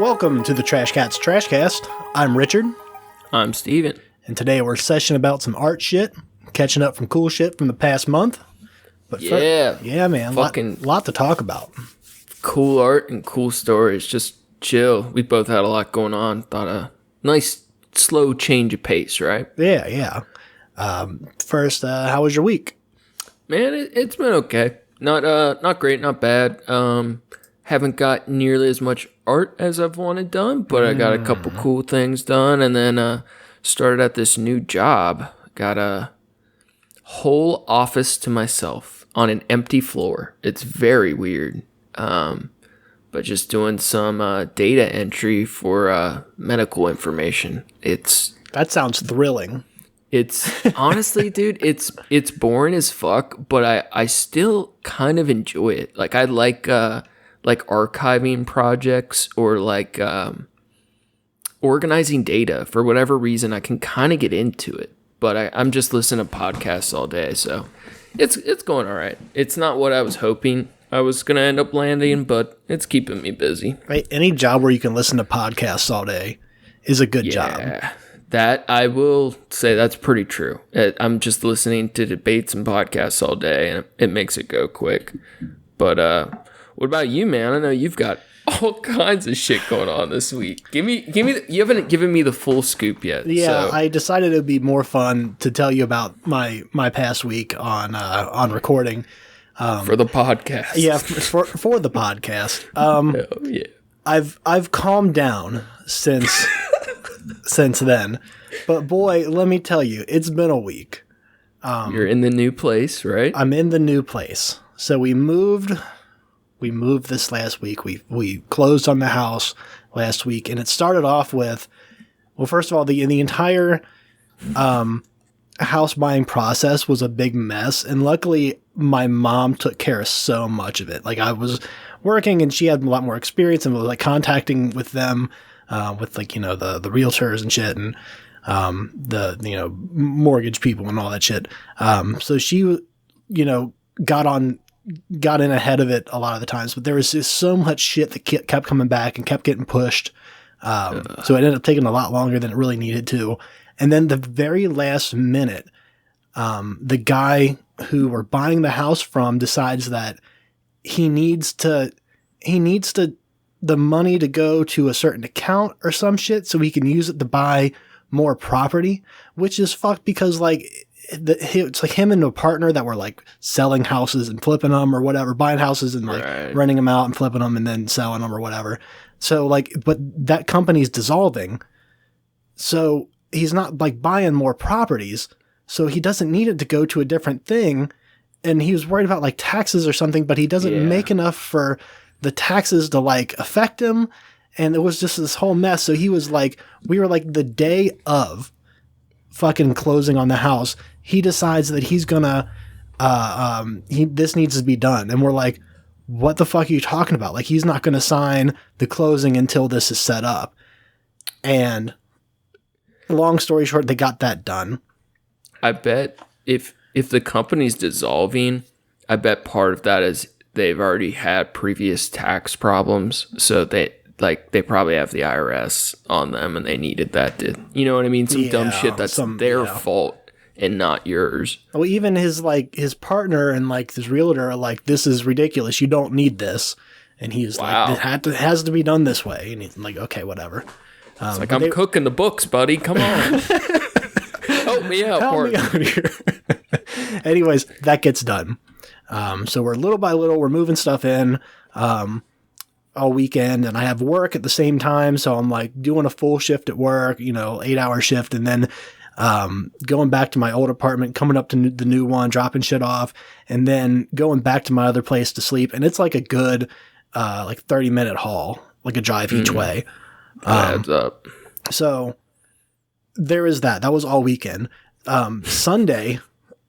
Welcome to the Trashcats Trashcast. I'm Richard. I'm Steven. And today we're session about some art shit, catching up from cool shit from the past month. But yeah, man, lot to talk about. Cool art and cool stories. Just chill. We both had a lot going on. Thought a nice, slow change of pace, right? Yeah. First, how was your week? Man, it's been okay. Not great, not bad. Haven't got nearly as much art as I've wanted done, but I got a couple cool things done, and then started at this new job. Got a whole office to myself on an empty floor. It's very weird. But just doing some data entry for medical information. That sounds thrilling. It's honestly, dude, it's boring as fuck, but I still kind of enjoy it. Like I like archiving projects or like organizing data. For whatever reason, I can kind of get into it. But I'm just listening to podcasts all day, so it's going all right. It's not what I was hoping I was gonna end up landing, but it's keeping me busy. Right, any job where you can listen to podcasts all day is a good job. Yeah, that I will say that's pretty true. I'm just listening to debates and podcasts all day, and it makes it go quick. But what about you, man? I know you've got all kinds of shit going on this week. Give me. You haven't given me the full scoop yet. Yeah, so. I decided it would be more fun to tell you about my past week on recording for the podcast. Yeah, for the podcast. Yeah. I've calmed down since then, but boy, let me tell you, it's been a week. You're in the new place, right? I'm in the new place. So we moved this last week. We closed on the house last week, and it started off with, well, first of all, the entire house buying process was a big mess, and luckily my mom took care of so much of it. Like I was working, and she had a lot more experience, and was like contacting with them, with like the realtors and shit, and the mortgage people and all that shit. So she got in ahead of it a lot of the times, but there was just so much shit that kept coming back and kept getting pushed. So it ended up taking a lot longer than it really needed to. And then the very last minute, the guy who we're buying the house from decides that he needs the money to go to a certain account or some shit so he can use it to buy more property, which is fucked because it's like him and a partner that were like selling houses and flipping them or whatever, buying houses and like renting them out and flipping them and then selling them or whatever. So like, but that company's dissolving. So he's not like buying more properties. So he doesn't need it to go to a different thing. And he was worried about like taxes or something, but he doesn't make enough for the taxes to like affect him. And it was just this whole mess. So he was like, we were like the day of fucking closing on the house, he decides that he's gonna, this needs to be done. And we're like, what the fuck are you talking about? Like, he's not gonna sign the closing until this is set up. And long story short, they got that done. I bet if the company's dissolving, I bet part of that is they've already had previous tax problems. So they probably have the IRS on them and they needed that to, you know what I mean? Some dumb shit that's their fault and not yours. Well, even his partner and like his realtor are like, this is ridiculous. You don't need this. And he's like, it has to be done this way. And he's like, okay, whatever. It's like, I'm cooking the books, buddy. Come on. Help me out, partner. Anyways, that gets done. So we're little by little, we're moving stuff in. All weekend, and I have work at the same time, so I'm like doing a full shift at work, 8-hour shift, and then going back to my old apartment, coming up to the new one, dropping shit off, and then going back to my other place to sleep. And it's like a good 30-minute haul, like a drive each way. Adds up. So there is that. That was all weekend. Sunday,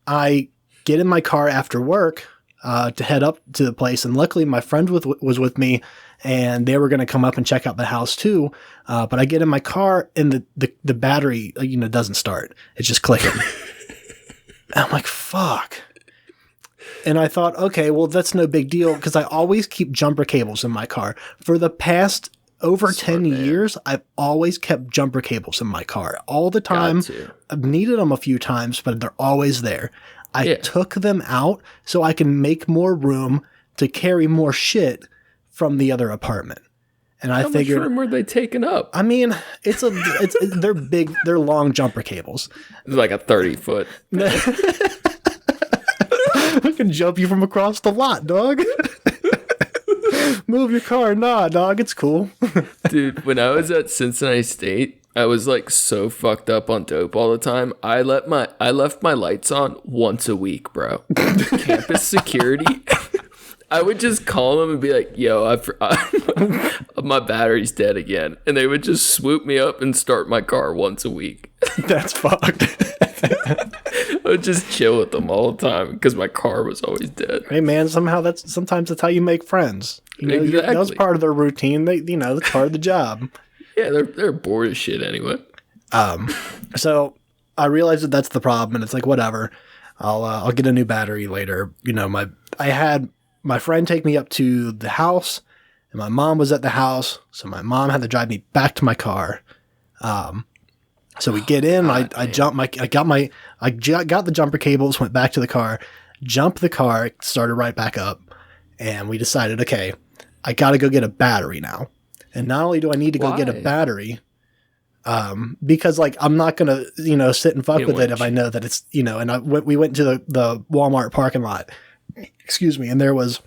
I get in my car after work to head up to the place, and luckily my friend was with me, and they were going to come up and check out the house too. But I get in my car, and the battery, doesn't start. It's just clicking. And I'm like, fuck. And I thought, okay, well, that's no big deal, because I always keep jumper cables in my car. For the past over 10 years, I've always kept jumper cables in my car all the time. I've needed them a few times, but they're always there. I took them out so I can make more room to carry more shit from the other apartment. And I figured, how much room were they taking up? I mean, they're big, they're long jumper cables. It's like a 30-foot. I can jump you from across the lot, dog. Move your car. Nah, dog, it's cool. Dude, when I was at Cincinnati State, I was like so fucked up on dope all the time. I left my lights on once a week, bro. Campus security. I would just call them and be like, yo, my battery's dead again. And they would just swoop me up and start my car once a week. That's fucked. I would just chill with them all the time because my car was always dead. Hey, man, sometimes that's how you make friends. You know, exactly. That's part of their routine. That's part of the job. Yeah, they're bored as shit anyway. So I realized that that's the problem, and it's like, whatever. I'll get a new battery later. You know, I had my friend take me up to the house, and my mom was at the house, so my mom had to drive me back to my car. So we get in, I got the jumper cables, went back to the car, jumped the car, started right back up, and we decided, okay, I got to go get a battery now. And not only do I need to go get a battery, because like I'm not gonna sit and fuck with it if I know that it's and we went to the Walmart parking lot. Excuse me, and there was,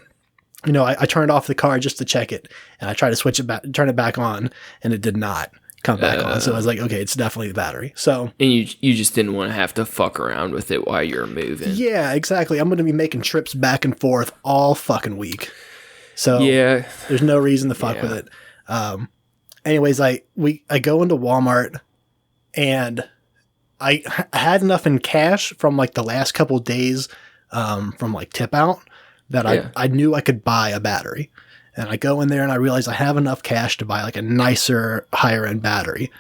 I turned off the car just to check it, and I tried to switch it back, turn it back on, and it did not come back on. So I was like, okay, it's definitely the battery. So and you just didn't want to have to fuck around with it while you're moving. Yeah, exactly. I'm going to be making trips back and forth all fucking week. So yeah, there's no reason to fuck with it. Anyways, I go into Walmart, and I had enough in cash from like the last couple of days from like tip out that I knew I could buy a battery. And I go in there and I realize I have enough cash to buy like a nicer, higher end battery.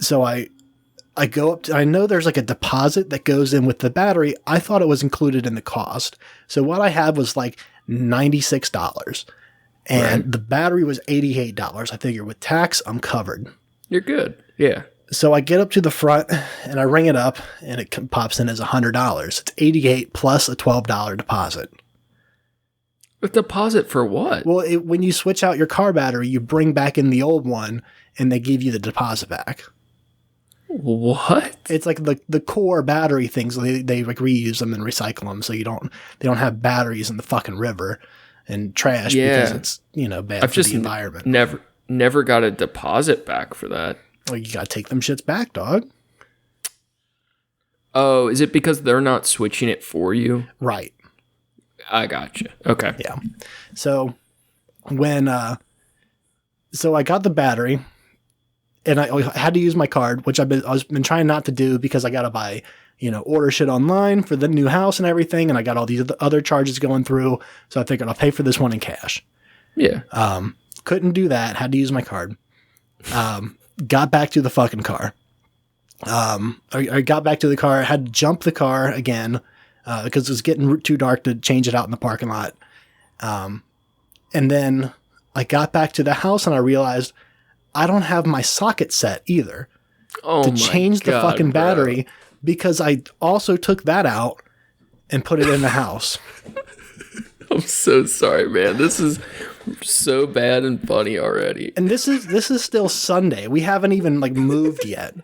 So I go up to, I know there's like a deposit that goes in with the battery. I thought it was included in the cost. So what I had was like $96. And the battery was $88. I figure with tax, I'm covered. You're good. Yeah. So I get up to the front and I ring it up, and it pops in as $100. It's $88 plus a $12 deposit. A deposit for what? Well, when you switch out your car battery, you bring back in the old one, and they give you the deposit back. What? It's like the core battery things. They like reuse them and recycle them, so they don't have batteries in the fucking river and trash because it's bad for the environment. Never got a deposit back for that. Well, you gotta take them shits back, dog. Oh, is it because they're not switching it for you? Right. I gotcha. Okay. Yeah. So when so I got the battery, and I had to use my card, which I've been trying not to do because I gotta buy order shit online for the new house and everything, and I got all these other charges going through. So I figured I'll pay for this one in cash. Yeah. Couldn't do that. Had to use my card. Got back to the fucking car. I got back to the car. Had to jump the car again because it was getting too dark to change it out in the parking lot. And then I got back to the house and I realized I don't have my socket set either to change the fucking battery, because I also took that out and put it in the house. I'm so sorry, man. This is so bad and funny already. And this is still Sunday. We haven't even like moved yet.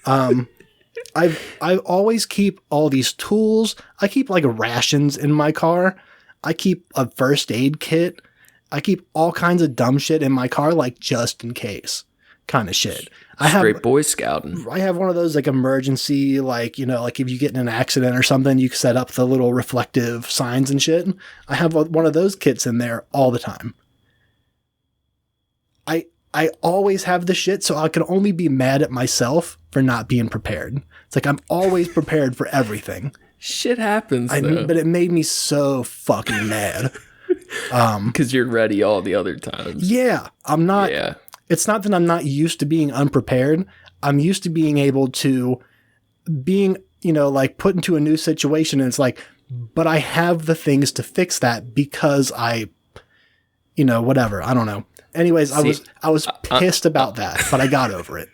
I always keep all these tools. I keep like rations in my car. I keep a first aid kit. I keep all kinds of dumb shit in my car, like just in case kind of shit. Straight Boy Scouting. I have one of those like emergency, like, like if you get in an accident or something, you can set up the little reflective signs and shit. I have one of those kits in there all the time. I always have the shit, so I can only be mad at myself for not being prepared. It's like I'm always prepared for everything. Shit happens, but it made me so fucking mad. Because you're ready all the other times. Yeah, I'm not. Yeah. It's not that I'm not used to being unprepared. I'm used to being able to like put into a new situation, and it's like, but I have the things to fix that because I, whatever. I don't know. Anyways, I was pissed about that, but I got over it.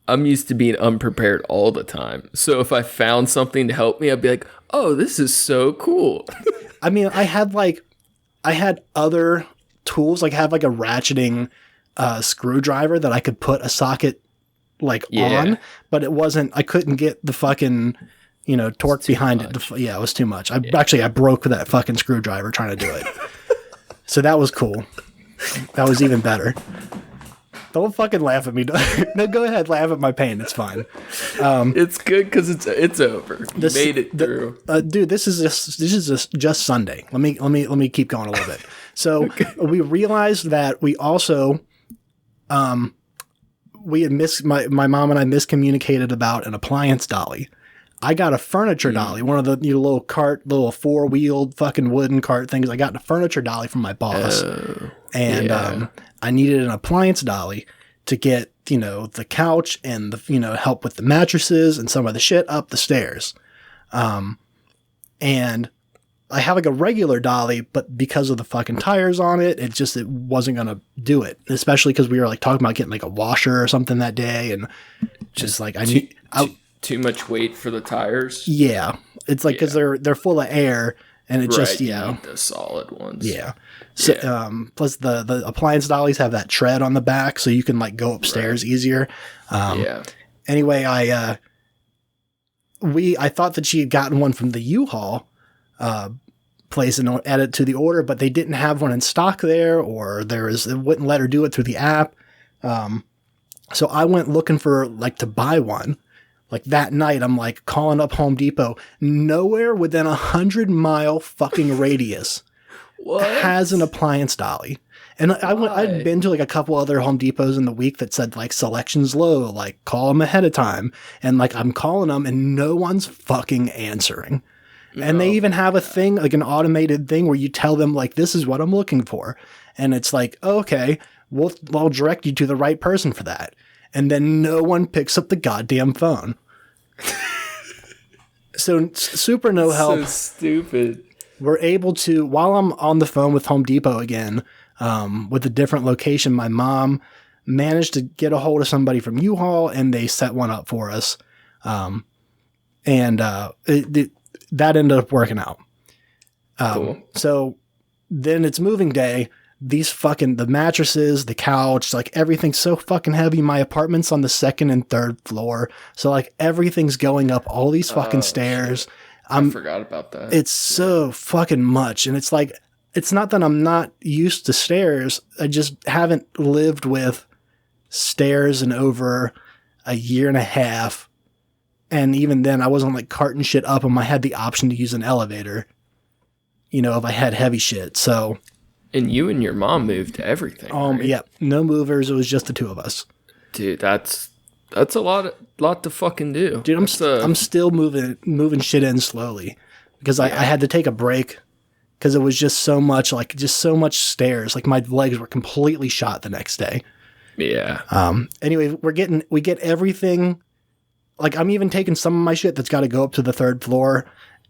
I'm used to being unprepared all the time. So if I found something to help me, I'd be like, oh, this is so cool. I mean, I had other tools. Like I have like a ratcheting screwdriver that I could put a socket on, but it wasn't, I couldn't get the fucking, torque behind it. It was too much. I broke that fucking screwdriver trying to do it. So that was cool. That was even better. Don't fucking laugh at me. No, go ahead, laugh at my pain. It's fine. It's good because it's over. You made it through, dude. This is just Sunday. Let me keep going a little bit. So we realized that we also, we had my mom and I miscommunicated about an appliance dolly. I got a furniture dolly, one of the little 4-wheeled fucking wooden cart things. I got a furniture dolly from my boss, I needed an appliance dolly to get the couch and the help with the mattresses and some of the shit up the stairs. And I have like a regular dolly, but because of the fucking tires on it, it wasn't gonna do it. Especially because we were like talking about getting like a washer or something that day, and just like too much weight for the tires. Yeah, it's like because they're full of air, and it just you need the solid ones. Yeah. So plus the appliance dollies have that tread on the back, so you can like go upstairs easier. Anyway, I thought that she had gotten one from the U-Haul place and added to the order, but they didn't have one in stock there, or it wouldn't let her do it through the app. So I went looking for to buy one. Like that night, I'm like calling up Home Depot. Nowhere within 100-mile fucking radius has an appliance dolly. And I'd been to like a couple other Home Depots in the week that said like selection's low, like call them ahead of time. And like I'm calling them and no one's fucking answering. And they even have a thing, like an automated thing where you tell them like, this is what I'm looking for. And it's like, okay, I'll direct you to the right person for that. And then no one picks up the goddamn phone. So super no help. So stupid. We're able to, while I'm on the phone with Home Depot again, with a different location, my mom managed to get a hold of somebody from U-Haul and they set one up for us. That ended up working out. Cool. So then it's moving day. The mattresses, the couch, like everything's so fucking heavy. My apartment's on the 2nd and 3rd floor. So like everything's going up all these fucking stairs. I forgot about that. It's so fucking much. And it's like, it's not that I'm not used to stairs. I just haven't lived with stairs in over a year and a half. And even then I wasn't like carting shit up and I had the option to use an elevator, if I had heavy shit. So. And you and your mom moved everything. Right? Yeah, no movers. It was just the two of us. Dude, that's a lot to fucking do. Dude, I'm still moving shit in slowly because I had to take a break because it was just so much stairs. Like my legs were completely shot the next day. Yeah. Anyway, we get everything. Like I'm even taking some of my shit that's got to go up to the 3rd floor,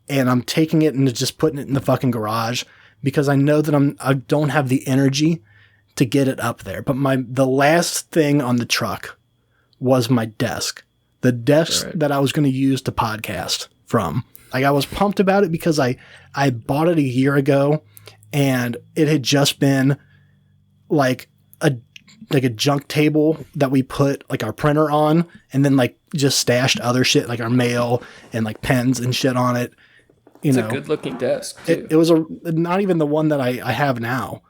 and I'm taking it and just putting it in the fucking garage. Because I know that I don't have the energy to get it up there. But the last thing on the truck was my desk. The desk that I was going to use to podcast from. Like I was pumped about it because I bought it a year ago and it had just been like a junk table that we put like our printer on and then like just stashed other shit like our mail and like pens and shit on it. It's a good looking desk too. It was not even the one that I have now.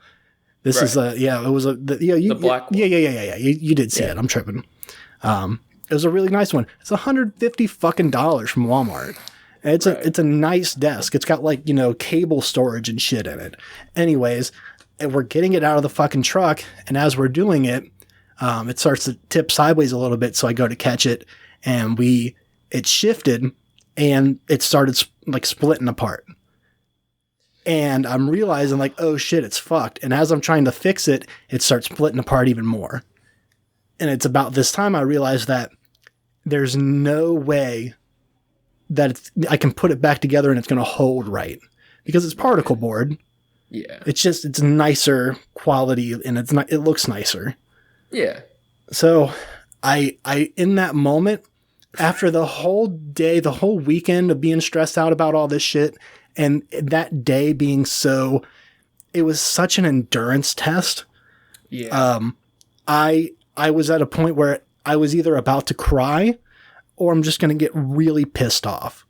This is it was the black one. Yeah. You did see it. I'm tripping. It was a really nice one. It's $150 fucking dollars from Walmart. And it's a nice desk. It's got like, cable storage and shit in it. Anyways, and we're getting it out of the fucking truck. And as we're doing it, it starts to tip sideways a little bit. So I go to catch it and it shifted and it started like splitting apart. And I'm realizing like, oh shit, it's fucked. And as I'm trying to fix it, it starts splitting apart even more. And it's about this time I realized that there's no way that I can put it back together and it's going to hold right because it's particle board. Yeah. It's nicer quality and it looks nicer. Yeah. So I in that moment, after the whole day, the whole weekend of being stressed out about all this shit, and that day being it was such an endurance test. Yeah. I was at a point where I was either about to cry or I'm just going to get really pissed off.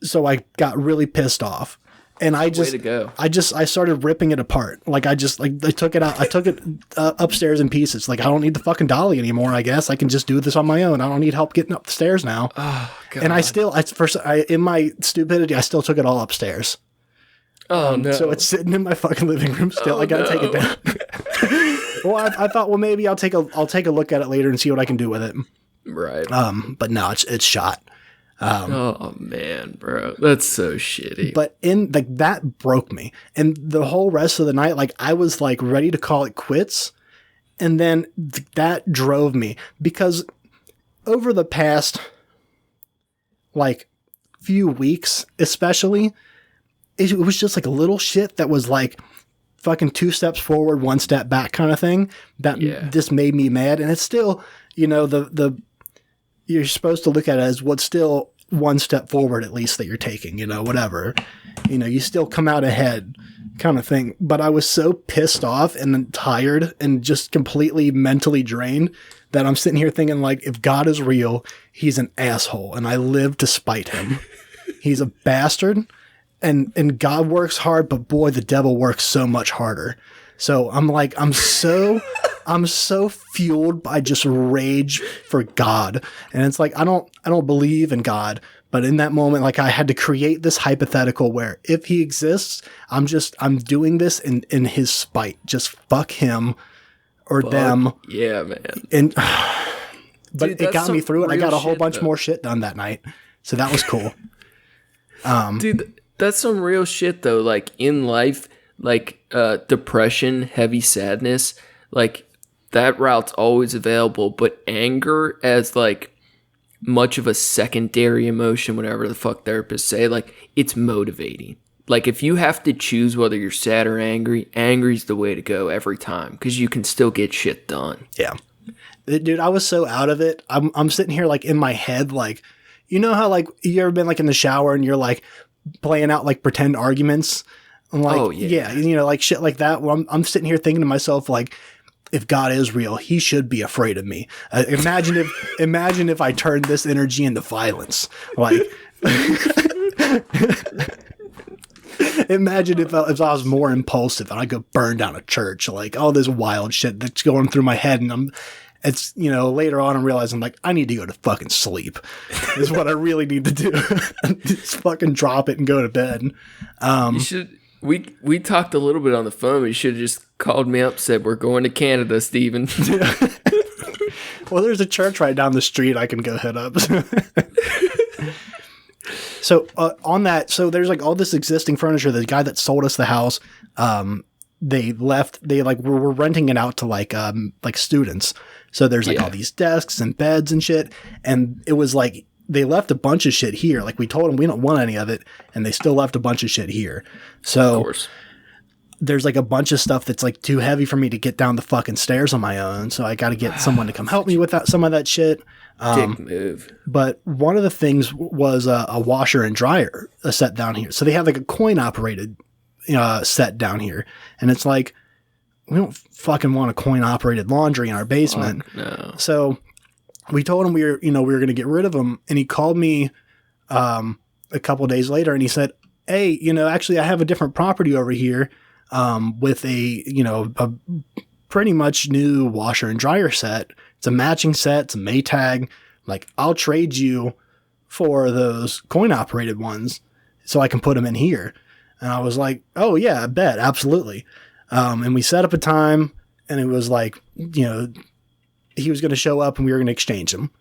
So I got really pissed off. And I started ripping it apart. I took it out. I took it upstairs in pieces. I don't need the fucking dolly anymore. I guess I can just do this on my own. I don't need help getting up the stairs now. Oh, God. And in my stupidity, I still took it all upstairs. Oh, no. So it's sitting in my fucking living room still. I got to take it down. Well, I thought, well, maybe I'll take a look at it later and see what I can do with it. Right. But no, it's shot. Oh man, bro, that's so shitty. But that broke me, and the whole rest of the night, I was ready to call it quits, and then that drove me because over the past few weeks, especially, it was just a little shit that was fucking 2 steps forward, 1 step back kind of thing that just made me mad, and it's still you're supposed to look at it as what's still 1 step forward, at least, that you're taking, whatever. You still come out ahead kind of thing. But I was so pissed off and tired and just completely mentally drained that I'm sitting here thinking, if God is real, he's an asshole and I live to spite him. He's a bastard and God works hard, but boy, the devil works so much harder. So I'm so fueled by just rage for God. And it's I don't believe in God, but in that moment, I had to create this hypothetical where if he exists, I'm doing this in his spite. Just fuck him or them. Yeah, man. And, but dude, it got me through it. I got a whole bunch more shit done that night. So that was cool. Dude, that's some real shit though. In life, depression, heavy sadness, that route's always available, but anger as much of a secondary emotion, whatever the fuck therapists say, it's motivating. If you have to choose whether you're sad or angry, angry's the way to go every time because you can still get shit done. Yeah. Dude, I was so out of it. I'm sitting here in my head, you know how you ever been in the shower and you're playing out pretend arguments? I'm oh yeah, shit like that. Well, I'm sitting here thinking to myself, if God is real, he should be afraid of me. Imagine if I turned this energy into violence. Imagine if I was more impulsive and I go burn down a church, all this wild shit that's going through my head, and later on I'm realizing I need to go to fucking sleep. Is what I really need to do. Just fucking drop it and go to bed. You should. We talked a little bit on the phone. You should have just called me up, said we're going to Canada, Steven. Well, there's a church right down the street I can go hit up. So on that, so there's all this existing furniture. The guy that sold us the house, they left. They were renting it out to students. So there's all these desks and beds and shit, and it was they left a bunch of shit here. We told them we don't want any of it, and they still left a bunch of shit here. So of course. There's a bunch of stuff that's too heavy for me to get down the fucking stairs on my own. So I got to get someone to come help me with some of that shit. Dick move. But one of the things was a washer and dryer set down here. So they have a coin operated set down here, and it's we don't fucking want a coin operated laundry in our basement. Fuck no. So we told him we were going to get rid of them, and he called me a couple of days later, and he said, "Hey, actually, I have a different property over here with a pretty much new washer and dryer set. It's a matching set. It's a Maytag. I'll trade you for those coin operated ones so I can put them in here." And I was like, "Oh yeah, I bet, absolutely." And we set up a time, and it was he was going to show up and we were going to exchange them.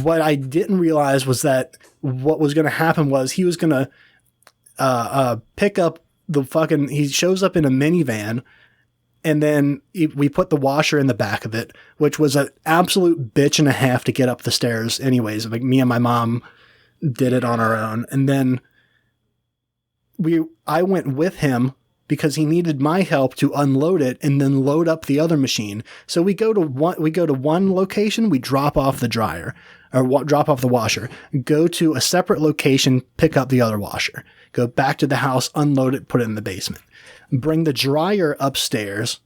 What I didn't realize was that what was going to happen was he was going to pick up he shows up in a minivan, and then we put the washer in the back of it, which was an absolute bitch and a half to get up the stairs anyways. Me and my mom did it on our own. And then I went with him because he needed my help to unload it and then load up the other machine. So we go to one location, we drop off the dryer or drop off the washer, go to a separate location, pick up the other washer, go back to the house, unload it, put it in the basement, bring the dryer upstairs,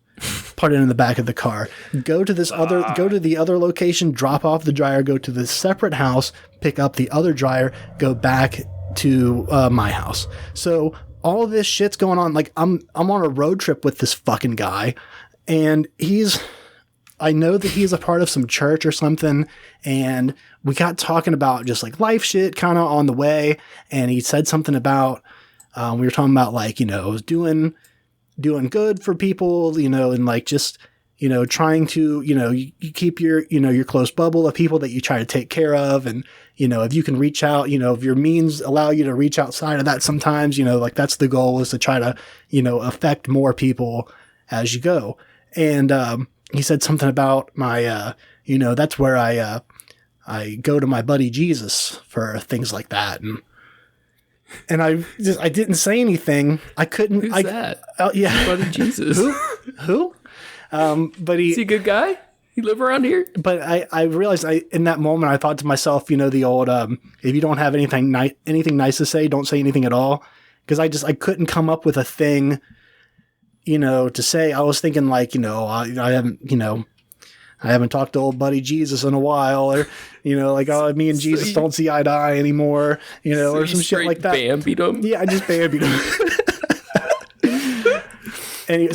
put it in the back of the car, go to the other location, drop off the dryer, go to the separate house, pick up the other dryer, go back to my house. So all of this shit's going on. Like I'm on a road trip with this fucking guy, and I know that he's a part of some church or something, and we got talking about just like life shit kind of on the way, and he said something about we were talking about like, doing good for people, and like just, trying to, you keep your, your close bubble of people that you try to take care of. And, if you can reach out, if your means allow you to reach outside of that sometimes, like that's the goal, is to try to, affect more people as you go. And he said something about my, that's where I go to my buddy Jesus for things like that. And I didn't say anything. I couldn't. Who's that? Yeah. Buddy Jesus. Who? But is he a good guy? He live around here? But I realized in that moment, I thought to myself, the old, if you don't have anything nice to say, don't say anything at all. Because I couldn't come up with a thing, to say. I was thinking like, I haven't talked to old buddy Jesus in a while, or, like, oh, me and Jesus don't see eye to eye anymore, or some shit like that. Bambied him? Yeah, I just bambied him. And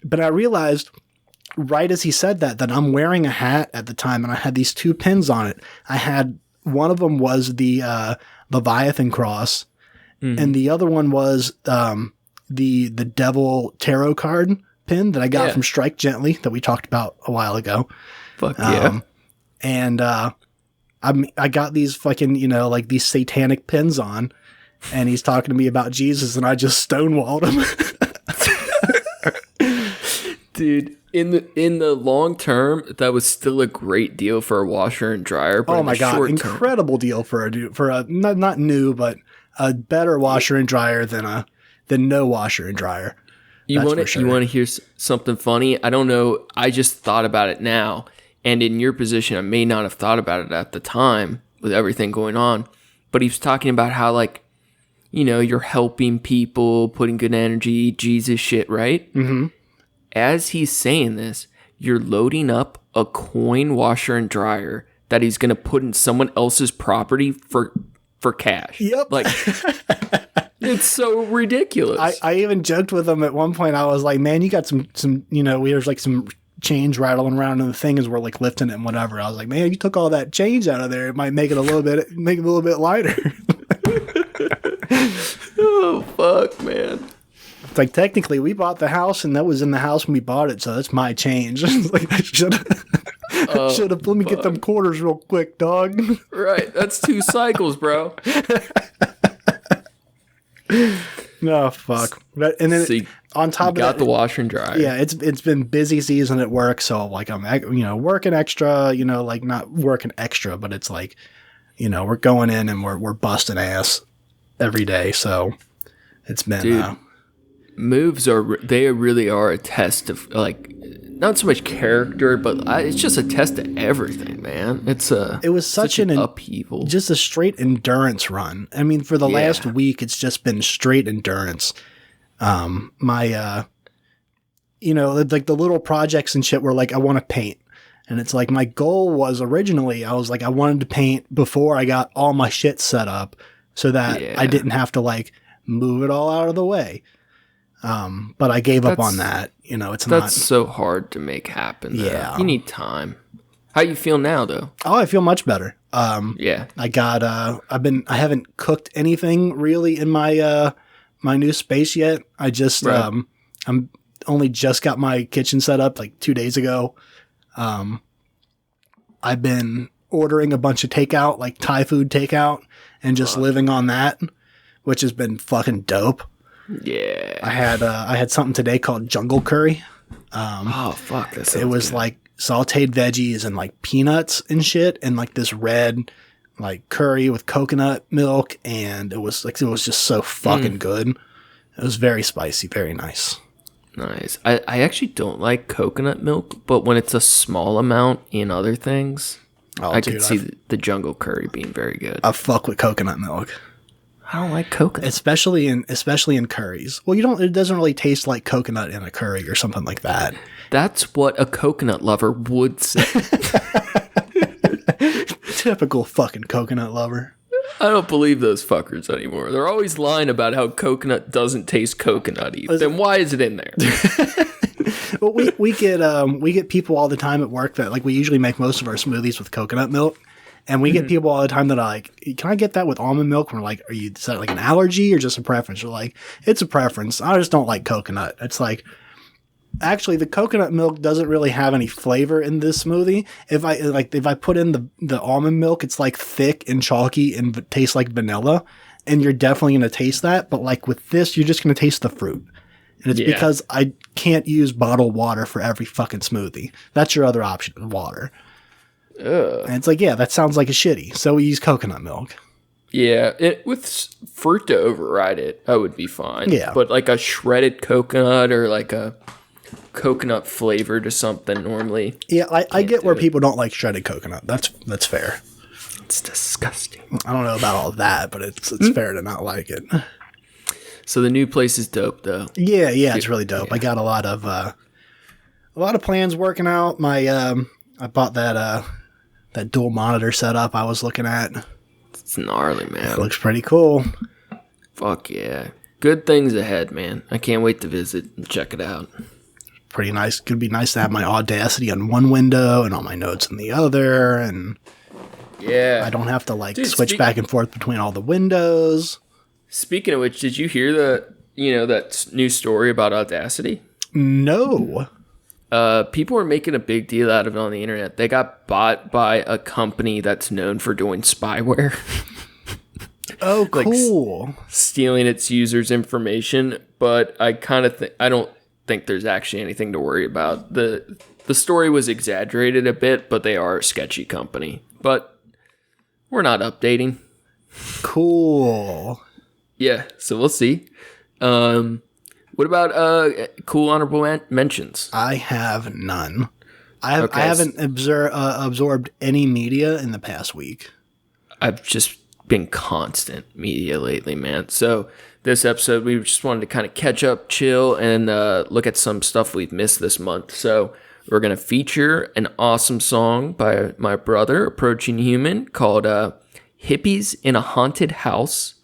but I realized right as he said that I'm wearing a hat at the time, and I had these two pins on it. One of them was the Leviathan cross, and the other one was the Devil tarot card pin that I got from Strike Gently that we talked about a while ago. Fuck yeah. And I got these fucking, like these satanic pins on, and he's talking to me about Jesus, and I just stonewalled him. Dude, in the long term, that was still a great deal for a washer and dryer. But oh my god, incredible deal for a not new, but a better washer and dryer than no washer and dryer. You want to hear something funny? I don't know. I just thought about it now. And in your position, I may not have thought about it at the time with everything going on. But he was talking about how, like, you're helping people, putting good energy, Jesus shit, right? Mm-hmm. As he's saying this, you're loading up a coin washer and dryer that he's going to put in someone else's property for cash. Yep. Like... It's so ridiculous. I even joked with him at one point. I was like, man, you got some there's like some change rattling around in the thing as we're like lifting it and whatever. I was like, man, you took all that change out of there. It might make it a little bit lighter. Oh, fuck, man. It's like, technically we bought the house and that was in the house when we bought it. So that's my change. Like, I should have, let me get them quarters real quick, dog. Right. That's 2 cycles, bro. No, fuck. And then on top of that, got the washer and dryer. Yeah, it's been busy season at work, so like I'm working extra, like not working extra, but it's like, we're going in and we're busting ass every day. So it's been dude, moves really are a test of, like, not so much character, but it's just a test of everything, man. It was such an upheaval, just a straight endurance run. I mean, for the last week, it's just been straight endurance. Like the little projects and shit were like, I want to paint. And it's like, my goal was originally, I was like, I wanted to paint before I got all my shit set up so that I didn't have to like move it all out of the way. But I gave up on that. That's so hard to make happen. Though. Yeah. You need time. How you feel now though? Oh, I feel much better. I got, I haven't cooked anything really in my, my new space yet. I just, I'm only just got my kitchen set up like 2 days ago. I've been ordering a bunch of takeout, like Thai food takeout, and just living on that, which has been fucking dope. Yeah. I had something today called jungle curry. Oh fuck, that sounds it was good. Like sauteed veggies and like peanuts and shit, and like this red, like curry with coconut milk, and it was just so fucking good. It was very spicy, very nice. Nice. I actually don't like coconut milk, but when it's a small amount in other things, I could see the jungle curry being very good. I fuck with coconut milk. I don't like coconut, especially in curries. Well, it doesn't really taste like coconut in a curry or something like that. That's what a coconut lover would say. Typical fucking coconut lover. I don't believe those fuckers anymore. They're always lying about how coconut doesn't taste coconutty. Then why is it in there? Well, we get people all the time at work that, like, we usually make most of our smoothies with coconut milk, and we get people all the time that are like, "Can I get that with almond milk?" And we're like, is that like an allergy or just a preference? We're like, it's a preference. I just don't like coconut. It's like, actually, the coconut milk doesn't really have any flavor in this smoothie. If I put in the almond milk, it's like thick and chalky and tastes like vanilla, and you're definitely going to taste that. But like with this, you're just going to taste the fruit. And it's because I can't use bottled water for every fucking smoothie. That's your other option, water. Ugh. And it's like, yeah, that sounds like a shitty. So we use coconut milk. Yeah, with fruit to override it, I would be fine. Yeah. But like a shredded coconut or like a coconut flavor to something normally. Yeah, I get where people don't like shredded coconut. That's fair. It's disgusting. I don't know about all that, but it's fair to not like it. So the new place is dope, though. Yeah, it's really dope. Yeah. I got a lot of plans working out. I bought that dual monitor setup I was looking at. It's gnarly, man. It looks pretty cool. Fuck yeah. Good things ahead, man. I can't wait to visit and check it out. Pretty nice. Could be nice to have my Audacity on one window and all my notes in the other, and yeah, I don't have to switch back and forth between all the windows. Speaking of which, did you hear that new story about Audacity? No. People were making a big deal out of it on the internet. They got bought by a company that's known for doing spyware. Oh, cool. Stealing its users' information, but I don't think there's actually anything to worry about. The story was exaggerated a bit, but they are a sketchy company. But we're not updating. Cool. Yeah, so we'll see. What about cool honorable mentions? I have none. I haven't absorbed any media in the past week. I've just been constant media lately, man. So this episode, we just wanted to kind of catch up, chill, and look at some stuff we've missed this month. So we're going to feature an awesome song by my brother, Approaching Human, called Hippies in a Haunted House.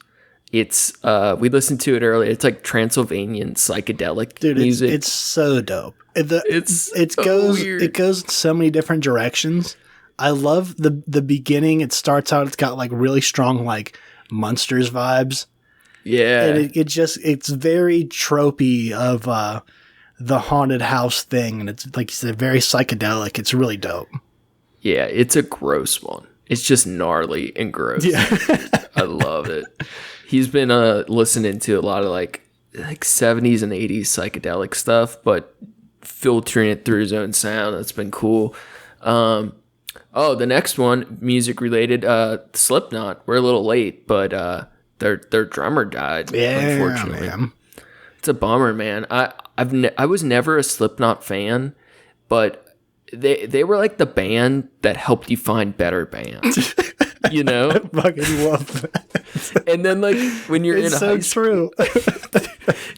It's we listened to it earlier. It's like Transylvanian psychedelic music. It's so dope. It goes in so many different directions. I love the beginning. It starts out. It's got like really strong like Monsters vibes. Yeah, and it's very tropey of the haunted house thing, and it's like you said, very psychedelic. It's really dope. Yeah, it's a gross one. It's just gnarly and gross. Yeah, I love it. He's been listening to a lot of like 70s and 80s psychedelic stuff, but filtering it through his own sound. That's been cool. The next one, music related, Slipknot. We're a little late, but their drummer died. Yeah, unfortunately, man. It's a bummer, man. I was never a Slipknot fan, but they were like the band that helped you find better bands. You know, I fucking love that. And then, like, when you're in high true. school,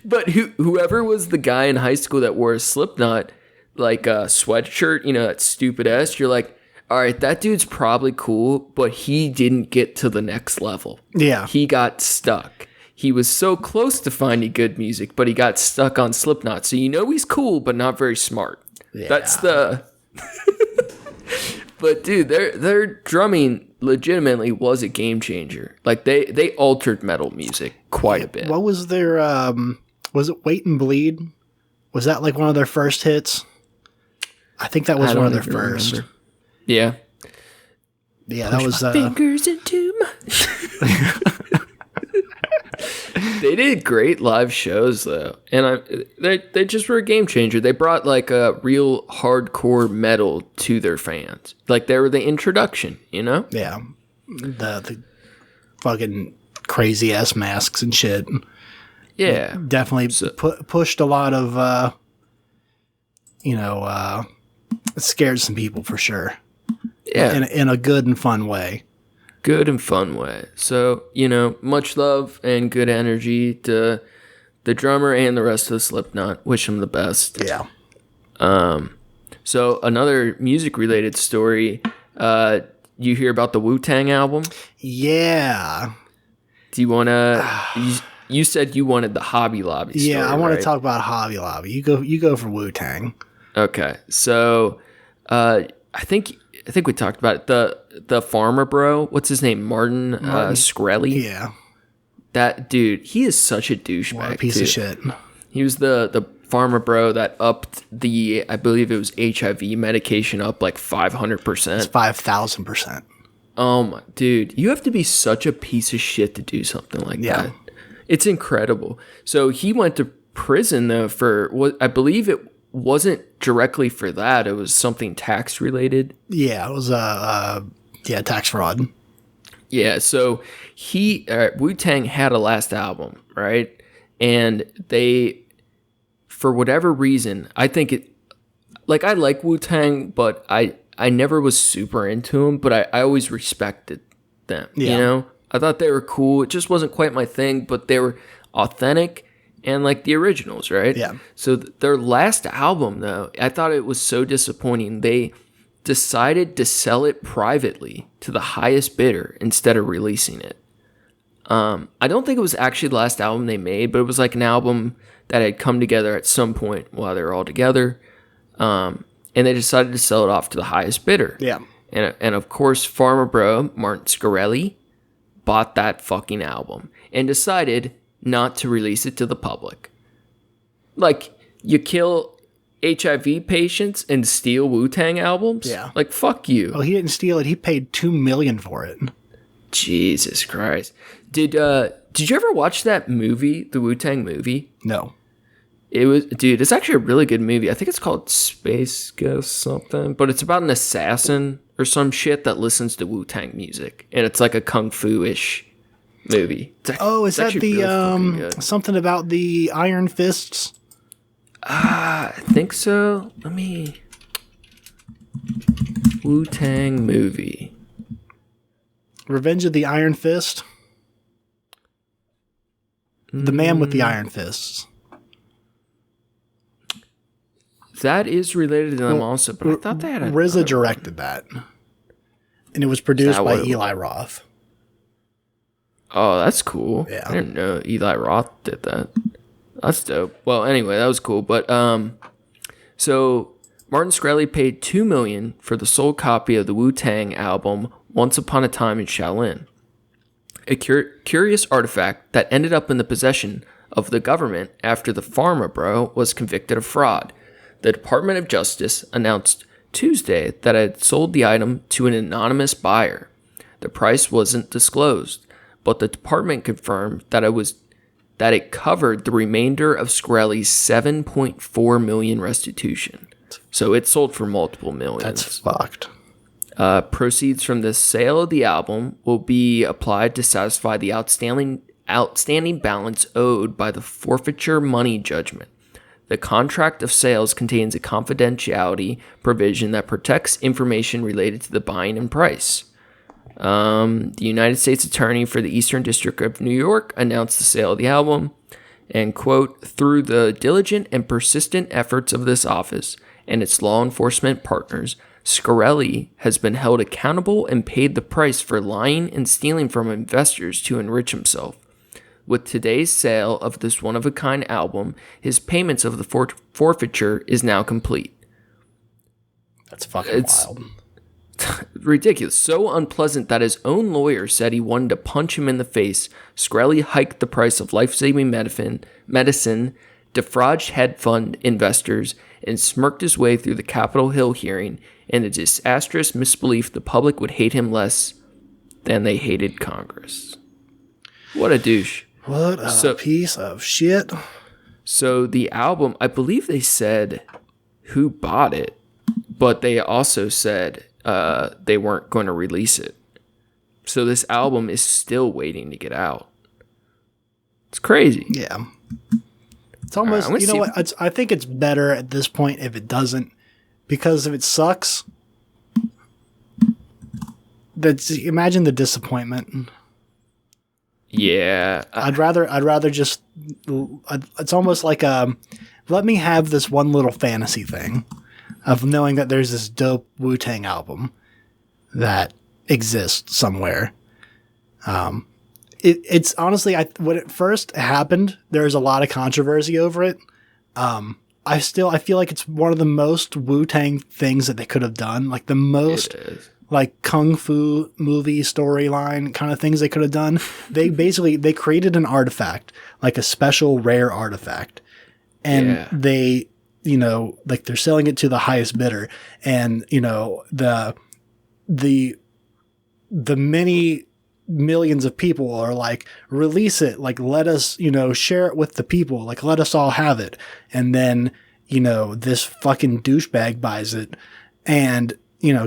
but whoever was the guy in high school that wore a Slipknot like a sweatshirt, that stupid ass, you're like, all right, that dude's probably cool, but he didn't get to the next level. Yeah, he got stuck. He was so close to finding good music, but he got stuck on Slipknot. So he's cool, but not very smart. Yeah. That's the. But dude, their drumming legitimately was a game changer. Like they altered metal music quite a bit. What was their was it Wait and Bleed? Was that like one of their first hits? I think that was one of their first. Remember. Yeah. Yeah, Push that was my fingers into my They did great live shows though. And they just were a game changer. They brought like a real hardcore metal to their fans. Like they were the introduction, Yeah. the fucking crazy ass masks and shit. Yeah. Definitely pushed a lot of, it scared some people for sure. Yeah. In a good and fun way. Good and fun way. So, much love and good energy to the drummer and the rest of the Slipknot. Wish him the best. Yeah. So another music related story, you hear about the WuTang album? Yeah. Do you want to, you said you wanted the Hobby Lobby story, I want right? to talk about Hobby Lobby. You go for WuTang. Okay. So, I think we talked about it. The farmer bro, what's his name? Martin Shkreli? Yeah. That dude, he is such a douchebag. What a piece of shit. He was the farmer bro that upped I believe it was HIV medication up like 500%. It's 5,000%. Oh my, dude, you have to be such a piece of shit to do something like that. It's incredible. So he went to prison though for what I believe it wasn't directly for that. It was something tax related. Yeah, it was tax fraud. Yeah, so WuTang had a last album, right? And they, for whatever reason, I think I like WuTang, but I never was super into them, but I always respected them, I thought they were cool. It just wasn't quite my thing, but they were authentic and like the originals, right? Yeah. So their last album, though, I thought it was so disappointing. They decided to sell it privately to the highest bidder instead of releasing it. I don't think it was actually the last album they made, but it was like an album that had come together at some point while they were all together. And they decided to sell it off to the highest bidder. Yeah. And of course, Farmer Bro, Martin Shkreli, bought that fucking album and decided not to release it to the public. Like, you kill HIV patients and steal WuTang albums? Yeah. Like, fuck you. Oh, he didn't steal it. He paid $2 million for it. Jesus Christ. Did you ever watch that movie, the WuTang movie? No. It's actually a really good movie. I think it's called Space Ghost something, but it's about an assassin or some shit that listens to WuTang music, and it's like a kung fu-ish movie. Is that the really something about the Iron Fists? I think so. WuTang movie. Revenge of the Iron Fist? The man with the iron fists. That is related to them also, but I thought they had a... RZA directed that. And it was produced by Eli Roth. Oh, that's cool. Yeah. I didn't know Eli Roth did that. That's dope. Well, anyway, that was cool. But, so Martin Shkreli paid $2 million for the sold copy of the WuTang album Once Upon a Time in Shaolin. A curious artifact that ended up in the possession of the government after the farmer bro was convicted of fraud. The Department of Justice announced Tuesday that it had sold the item to an anonymous buyer. The price wasn't disclosed, but the department confirmed that it covered the remainder of Shkreli's $7.4 million restitution. So it sold for multiple millions. That's fucked. Proceeds from the sale of the album will be applied to satisfy the outstanding balance owed by the forfeiture money judgment. The contract of sales contains a confidentiality provision that protects information related to the buying and price. The United States Attorney for the Eastern District of New York announced the sale of the album, and, quote, through the diligent and persistent efforts of this office and its law enforcement partners, Shkreli has been held accountable and paid the price for lying and stealing from investors to enrich himself. With today's sale of this one-of-a-kind album, his payments of the forfeiture is now complete. That's fucking wild. Ridiculous. So unpleasant that his own lawyer said he wanted to punch him in the face. Shkreli hiked the price of life-saving medicine, defrauded hedge fund investors, and smirked his way through the Capitol Hill hearing in a disastrous misbelief the public would hate him less than they hated Congress. What a douche. What a piece of shit. So the album, I believe they said who bought it, but they also said they weren't going to release it So this album is still waiting to get out. It's crazy. Yeah. It's almost, you know what? I think it's better at this point if it doesn't, because if it sucks, imagine the disappointment. Yeah. I'd rather just, it's almost like let me have this one little fantasy thing of knowing that there's this dope WuTang album that exists somewhere. It's honestly, when it first happened, there was a lot of controversy over it. I feel like it's one of the most WuTang things that they could have done. Like the most like kung fu movie storyline kind of things they could have done. They created an artifact, like a special rare artifact. And they, like they're selling it to the highest bidder. And, the many millions of people are like, release it, like let us share it with the people, like let us all have it. And then this fucking douchebag buys it and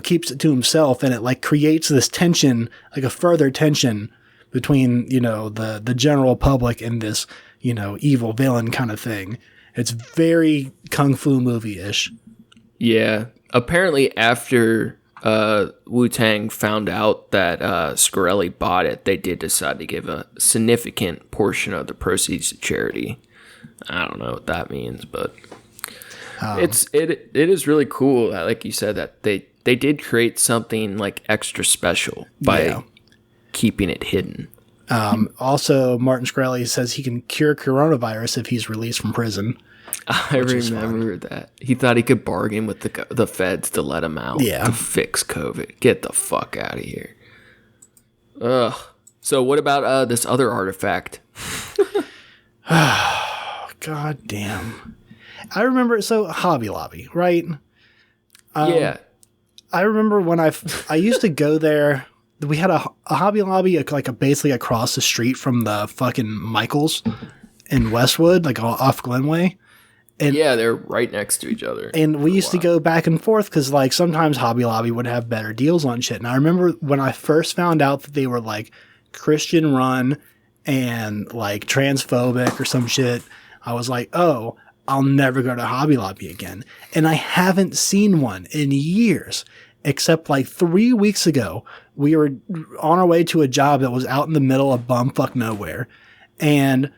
keeps it to himself, and it like creates this tension, like a further tension between the general public and this evil villain kind of thing. It's very kung fu movie-ish. Yeah, apparently after WuTang found out that Scarelli bought it, they did decide to give a significant portion of the proceeds to charity. I don't know what that means, but it is really cool, like you said, that they did create something like extra special by keeping it hidden. Also, Martin Shkreli says he can cure coronavirus if he's released from prison. I remember that. He thought he could bargain with the feds to let him out to fix COVID. Get the fuck out of here. Ugh. So what about this other artifact? God damn. I remember, so Hobby Lobby, right? Yeah. I remember when I used to go there. We had a Hobby Lobby basically across the street from the fucking Michaels in Westwood, like off Glenway. And, yeah, they're right next to each other. And we used to go back and forth because like sometimes Hobby Lobby would have better deals on shit. And I remember when I first found out that they were like Christian run and like transphobic or some shit, I was like, oh, I'll never go to Hobby Lobby again. And I haven't seen one in years. Except like 3 weeks ago, we were on our way to a job that was out in the middle of bumfuck nowhere. And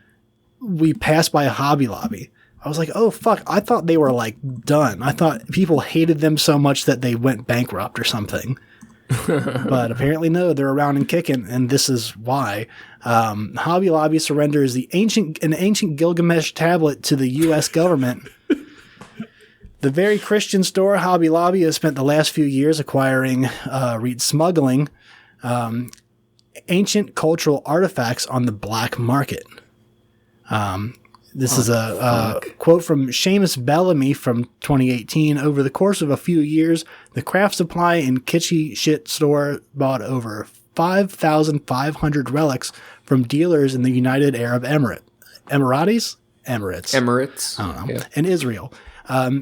we passed by a Hobby Lobby. I was like, oh, fuck. I thought they were like done. I thought people hated them so much that they went bankrupt or something. But apparently, no, they're around and kicking. And this is why. Hobby Lobby surrenders an ancient Gilgamesh tablet to the U.S. government. The very Christian store Hobby Lobby has spent the last few years smuggling ancient cultural artifacts on the black market. This is a quote from Seamus Bellamy from 2018. Over the course of a few years, the craft supply and kitschy shit store bought over 5,500 relics from dealers in the United Arab Emirates. I don't know. And Israel.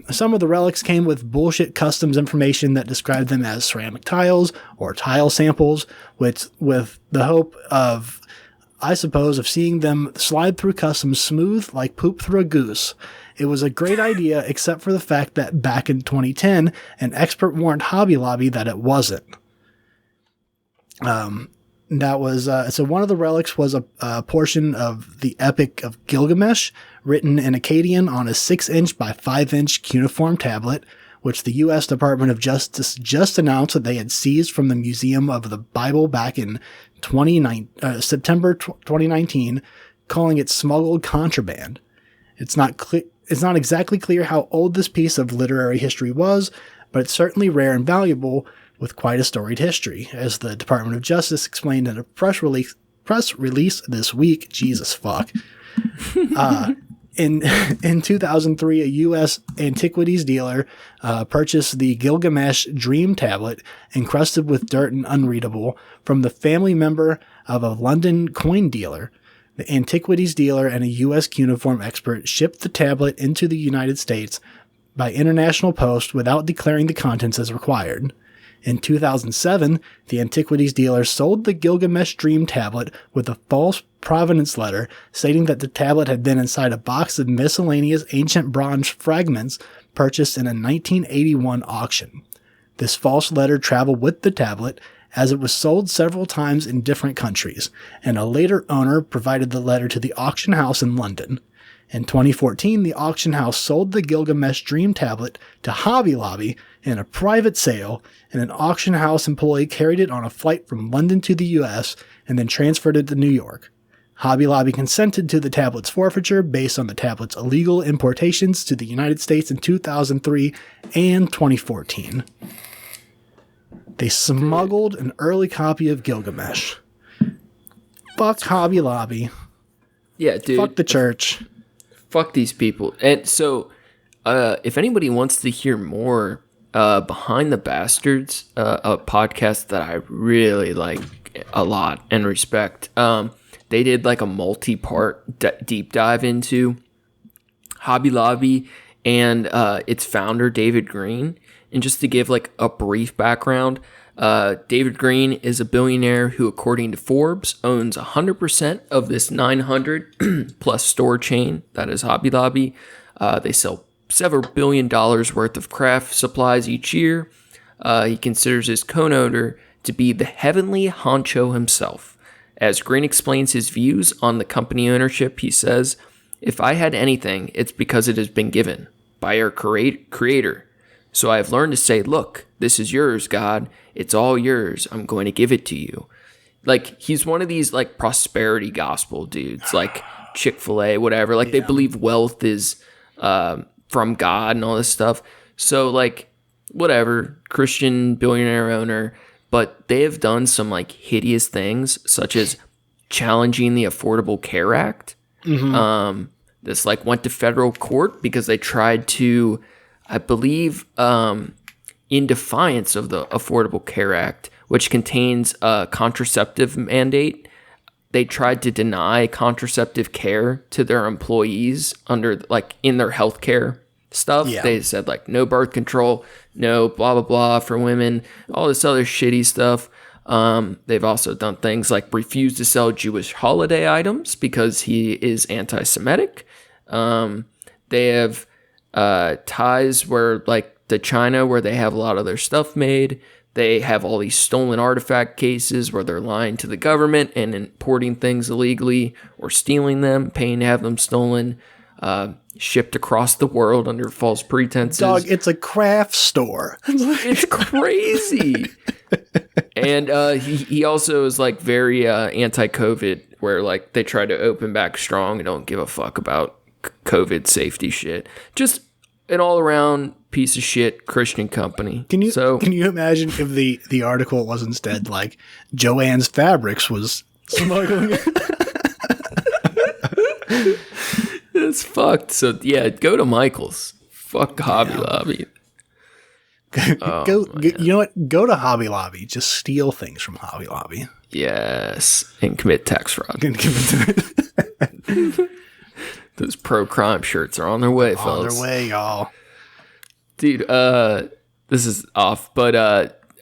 Some of the relics came with bullshit customs information that described them as ceramic tiles or tile samples, with the hope of, I suppose, of seeing them slide through customs smooth like poop through a goose. It was a great idea, except for the fact that back in 2010, an expert warned Hobby Lobby that it wasn't. That was so one of the relics was a portion of the Epic of Gilgamesh, written in Akkadian on a 6-inch by 5-inch cuneiform tablet, which the U.S. Department of Justice just announced that they had seized from the Museum of the Bible back in September 2019, calling it smuggled contraband. It's not exactly clear how old this piece of literary history was, but it's certainly rare and valuable, with quite a storied history, as the Department of Justice explained in a press release this week. Jesus fuck. In 2003, a U.S. antiquities dealer purchased the Gilgamesh Dream Tablet, encrusted with dirt and unreadable, from the family member of a London coin dealer. The antiquities dealer and a U.S. cuneiform expert shipped the tablet into the United States by international post without declaring the contents as required. In 2007, the antiquities dealer sold the Gilgamesh Dream tablet with a false provenance letter stating that the tablet had been inside a box of miscellaneous ancient bronze fragments purchased in a 1981 auction. This false letter traveled with the tablet, as it was sold several times in different countries, and a later owner provided the letter to the auction house in London. In 2014, the auction house sold the Gilgamesh Dream tablet to Hobby Lobby in a private sale, and an auction house employee carried it on a flight from London to the US and then transferred it to New York. Hobby Lobby consented to the tablet's forfeiture based on the tablet's illegal importations to the United States in 2003 and 2014. They smuggled an early copy of Gilgamesh. Fuck Hobby Lobby. Yeah, dude. Fuck the church. Fuck these people. And so, if anybody wants to hear more, Behind the Bastards, a podcast that I really like a lot and respect, they did like a multi-part deep dive into Hobby Lobby and its founder, David Green. And just to give like a brief background, David Green is a billionaire who, according to Forbes, owns 100% of this 900 plus store chain that is Hobby Lobby. They sell several $1 billion worth of craft supplies each year. He considers his co-owner to be the heavenly honcho himself. As Green explains his views on the company ownership, he says, "If I had anything, it's because it has been given by our creator. So I have learned to say, look, this is yours, God. It's all yours. I'm going to give it to you." Like, he's one of these, like, prosperity gospel dudes, like Chick-fil-A, whatever. Like, they believe wealth is from God and all this stuff. So, like, whatever, Christian billionaire owner. But they have done some, like, hideous things, such as challenging the Affordable Care Act. Mm-hmm. This, like, went to federal court because they tried to, I believe, in defiance of the Affordable Care Act, which contains a contraceptive mandate, they tried to deny contraceptive care to their employees under, like, in their healthcare stuff. Yeah. They said, like, no birth control, no blah, blah, blah for women, all this other shitty stuff. They've also done things like refuse to sell Jewish holiday items because he is anti-Semitic. They have ties where, like, to China, where they have a lot of their stuff made. They have all these stolen artifact cases where they're lying to the government and importing things illegally or stealing them, paying to have them stolen, shipped across the world under false pretenses. Dog, it's a craft store. It's crazy. And he also is, like, very anti-COVID, where, like, they try to open back strong and don't give a fuck about COVID safety shit. Just an all-around piece of shit Christian company. Can you imagine if the article was instead like Joanne's Fabrics was smuggling it? It's fucked. So yeah, go to Michael's. Fuck Hobby Lobby. You know what? Go to Hobby Lobby. Just steal things from Hobby Lobby. Yes, and commit tax fraud. Those pro-crime shirts are on their way, fellas. On their way, y'all. Dude, this is off, but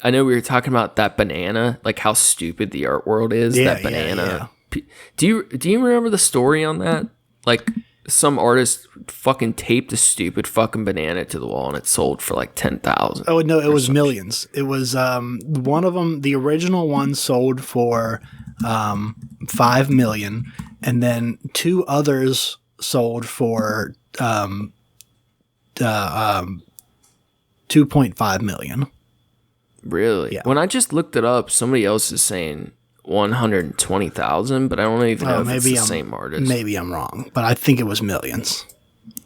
I know we were talking about that banana, like how stupid the art world is. Yeah, that banana. Yeah. Do you remember the story on that? Like, some artist fucking taped a stupid fucking banana to the wall and it sold for like 10,000. Oh no, it was millions. It was one of them. The original one sold for 5 million, and then two others sold for 2.5 million. Really? Yeah. When I just looked it up, somebody else is saying 120,000, but I don't even know if it's the same artist. Maybe I'm wrong, but I think it was millions.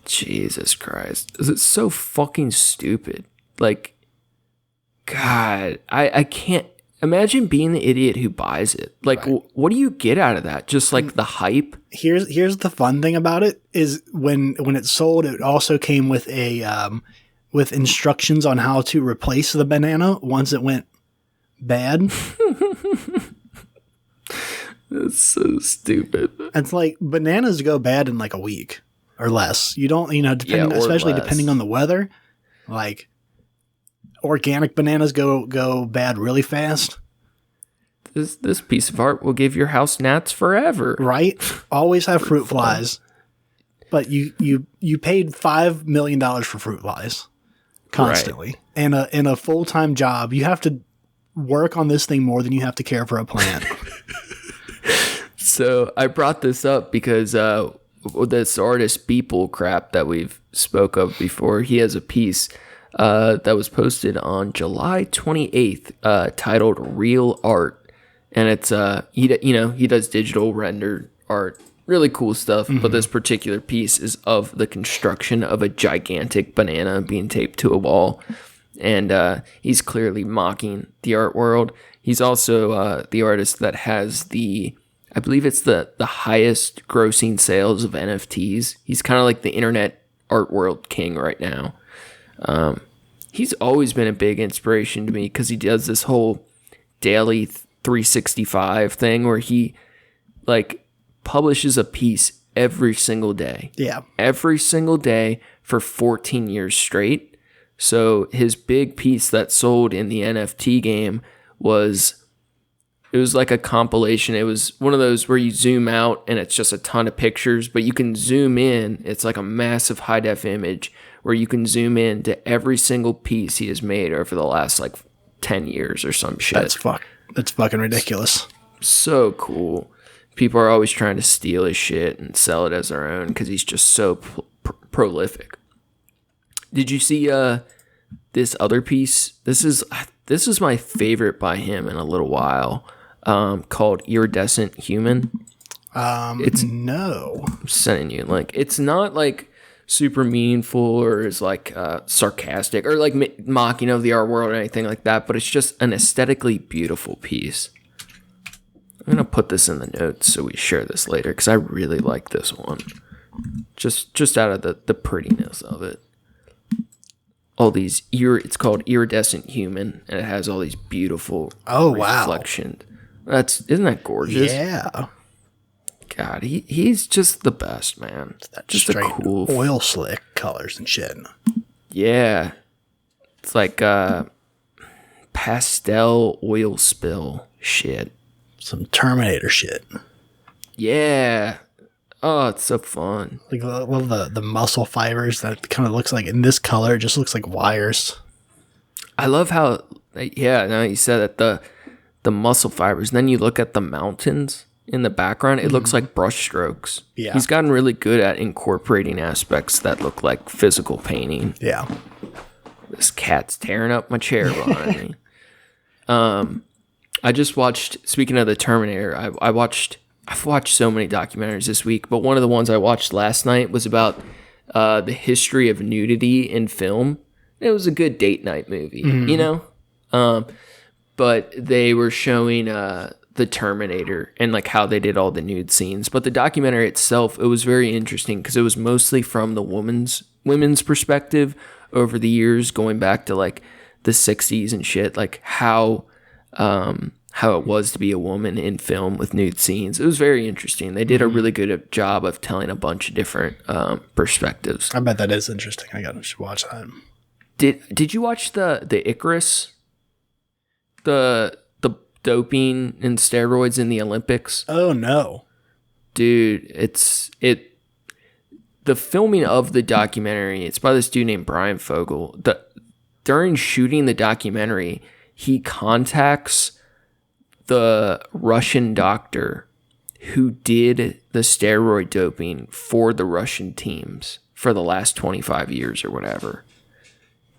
Jesus Christ. It's so fucking stupid. Like, God, I can't imagine being the idiot who buys it. Like, right. What do you get out of that? Just like the hype? Here's the fun thing about it is when it sold, it also came with a with instructions on how to replace the banana once it went bad. That's so stupid. It's like bananas go bad in like a week or less. You don't, especially less. Depending on the weather, like organic bananas go bad really fast. This piece of art will give your house gnats forever. Right? Always have fruit flies. But you paid $5 million for fruit flies constantly. Right. In a full-time job, you have to work on this thing more than you have to care for a plant. So I brought this up because this artist Beeple crap that we've spoke of before, he has a piece that was posted on July 28th titled Real Art. And it's he does digital rendered art, really cool stuff. Mm-hmm. But this particular piece is of the construction of a gigantic banana being taped to a wall, and he's clearly mocking the art world. He's also the artist that has I believe it's the highest grossing sales of NFTs. He's kind of like the internet art world king right now. He's always been a big inspiration to me because he does this whole daily 365 thing where he like publishes a piece every single day. Yeah. Every single day for 14 years straight. So his big piece that sold in the NFT game was like a compilation. It was one of those where you zoom out and it's just a ton of pictures, but you can zoom in. It's like a massive high def image where you can zoom in to every single piece he has made over the last like 10 years or some shit. That's fucking ridiculous. So cool. People are always trying to steal his shit and sell it as their own because he's just so prolific. Did you see this other piece? This is my favorite by him in a little while. Called Iridescent Human. No. I'm sending you a link. It's not like super meaningful or is like sarcastic or like mocking of the art world or anything like that, but it's just an aesthetically beautiful piece. I'm gonna put this in the notes so we share this later because I really like this one. Just out of the prettiness of it. All these it's called Iridescent Human, and it has all these beautiful reflections. Wow. Isn't that gorgeous? Yeah. God, he's just the best, man. That just straight a cool oil slick colors and shit. Yeah. It's like pastel oil spill shit. Some Terminator shit. Yeah. Oh, it's so fun. Like I love the muscle fibers that kind of looks like in this color, it just looks like wires. I love how you said that the muscle fibers. And then you look at the mountains in the background, it looks like brush strokes. Yeah. He's gotten really good at incorporating aspects that look like physical painting. Yeah. This cat's tearing up my chair behind me. I just watched, speaking of the Terminator, I've watched so many documentaries this week, but one of the ones I watched last night was about the history of nudity in film. It was a good date night movie, you know? But they were showing the Terminator and like how they did all the nude scenes. But the documentary itself, it was very interesting because it was mostly from the women's perspective over the years, going back to like the 60s and shit, like how it was to be a woman in film with nude scenes. It was very interesting. They did a really good job of telling a bunch of different perspectives. I bet that is interesting. I should watch that. Did you watch the Icarus? The doping and steroids in the Olympics? Oh no. Dude, the filming of the documentary, it's by this dude named Brian Fogel. During shooting the documentary, he contacts the Russian doctor who did the steroid doping for the Russian teams for the last 25 years or whatever.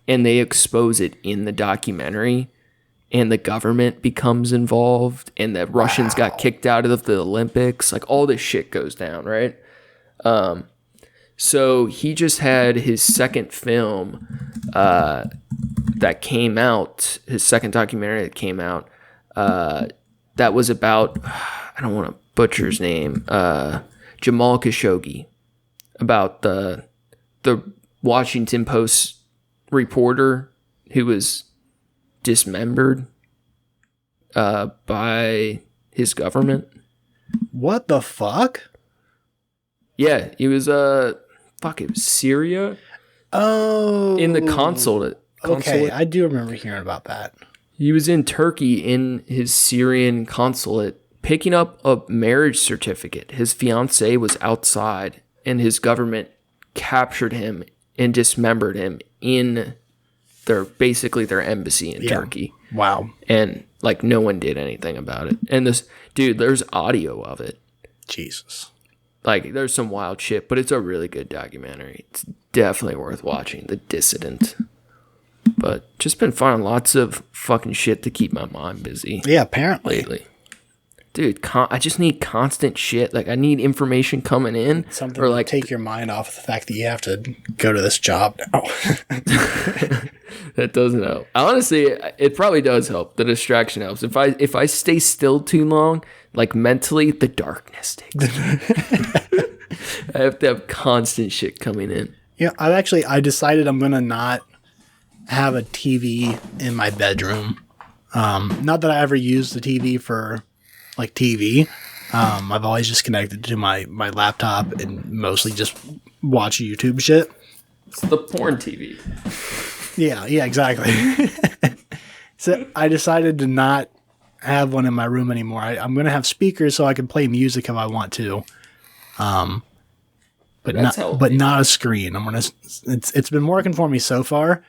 And they expose it in the documentary, and the government becomes involved, and the Russians got kicked out of the Olympics. Like, all this shit goes down, right? So he just had his second film that came out, his second documentary that came out, that was about, I don't want to butcher his name, Jamal Khashoggi, about the Washington Post reporter who was dismembered by his government. What the fuck? Yeah, he was it was Syria. Oh, in the consulate. consulate. Okay, I do remember hearing about that. He was in Turkey in his Syrian consulate picking up a marriage certificate. His fiancée was outside, and his government captured him and dismembered him in their embassy in Turkey. Wow. And like no one did anything about it. And this dude, there's audio of it. Jesus. Like there's some wild shit, but it's a really good documentary. It's definitely worth watching. The Dissident. But just been finding lots of fucking shit to keep my mind busy. Yeah, apparently. Lately. Dude, I just need constant shit. Like, I need information coming in. Something or to like take your mind off the fact that you have to go to this job now. That doesn't help. Honestly, it probably does help. The distraction helps. If I stay still too long, like mentally, the darkness takes me. I have to have constant shit coming in. Yeah, I decided I'm going to not have a TV in my bedroom. Not that I ever used the TV for like TV. I've always just connected to my laptop and mostly just watch YouTube shit. It's the porn TV. Yeah, exactly. So I decided to not have one in my room anymore. I'm going to have speakers so I can play music if I want to. But not a screen. It's been working for me so far.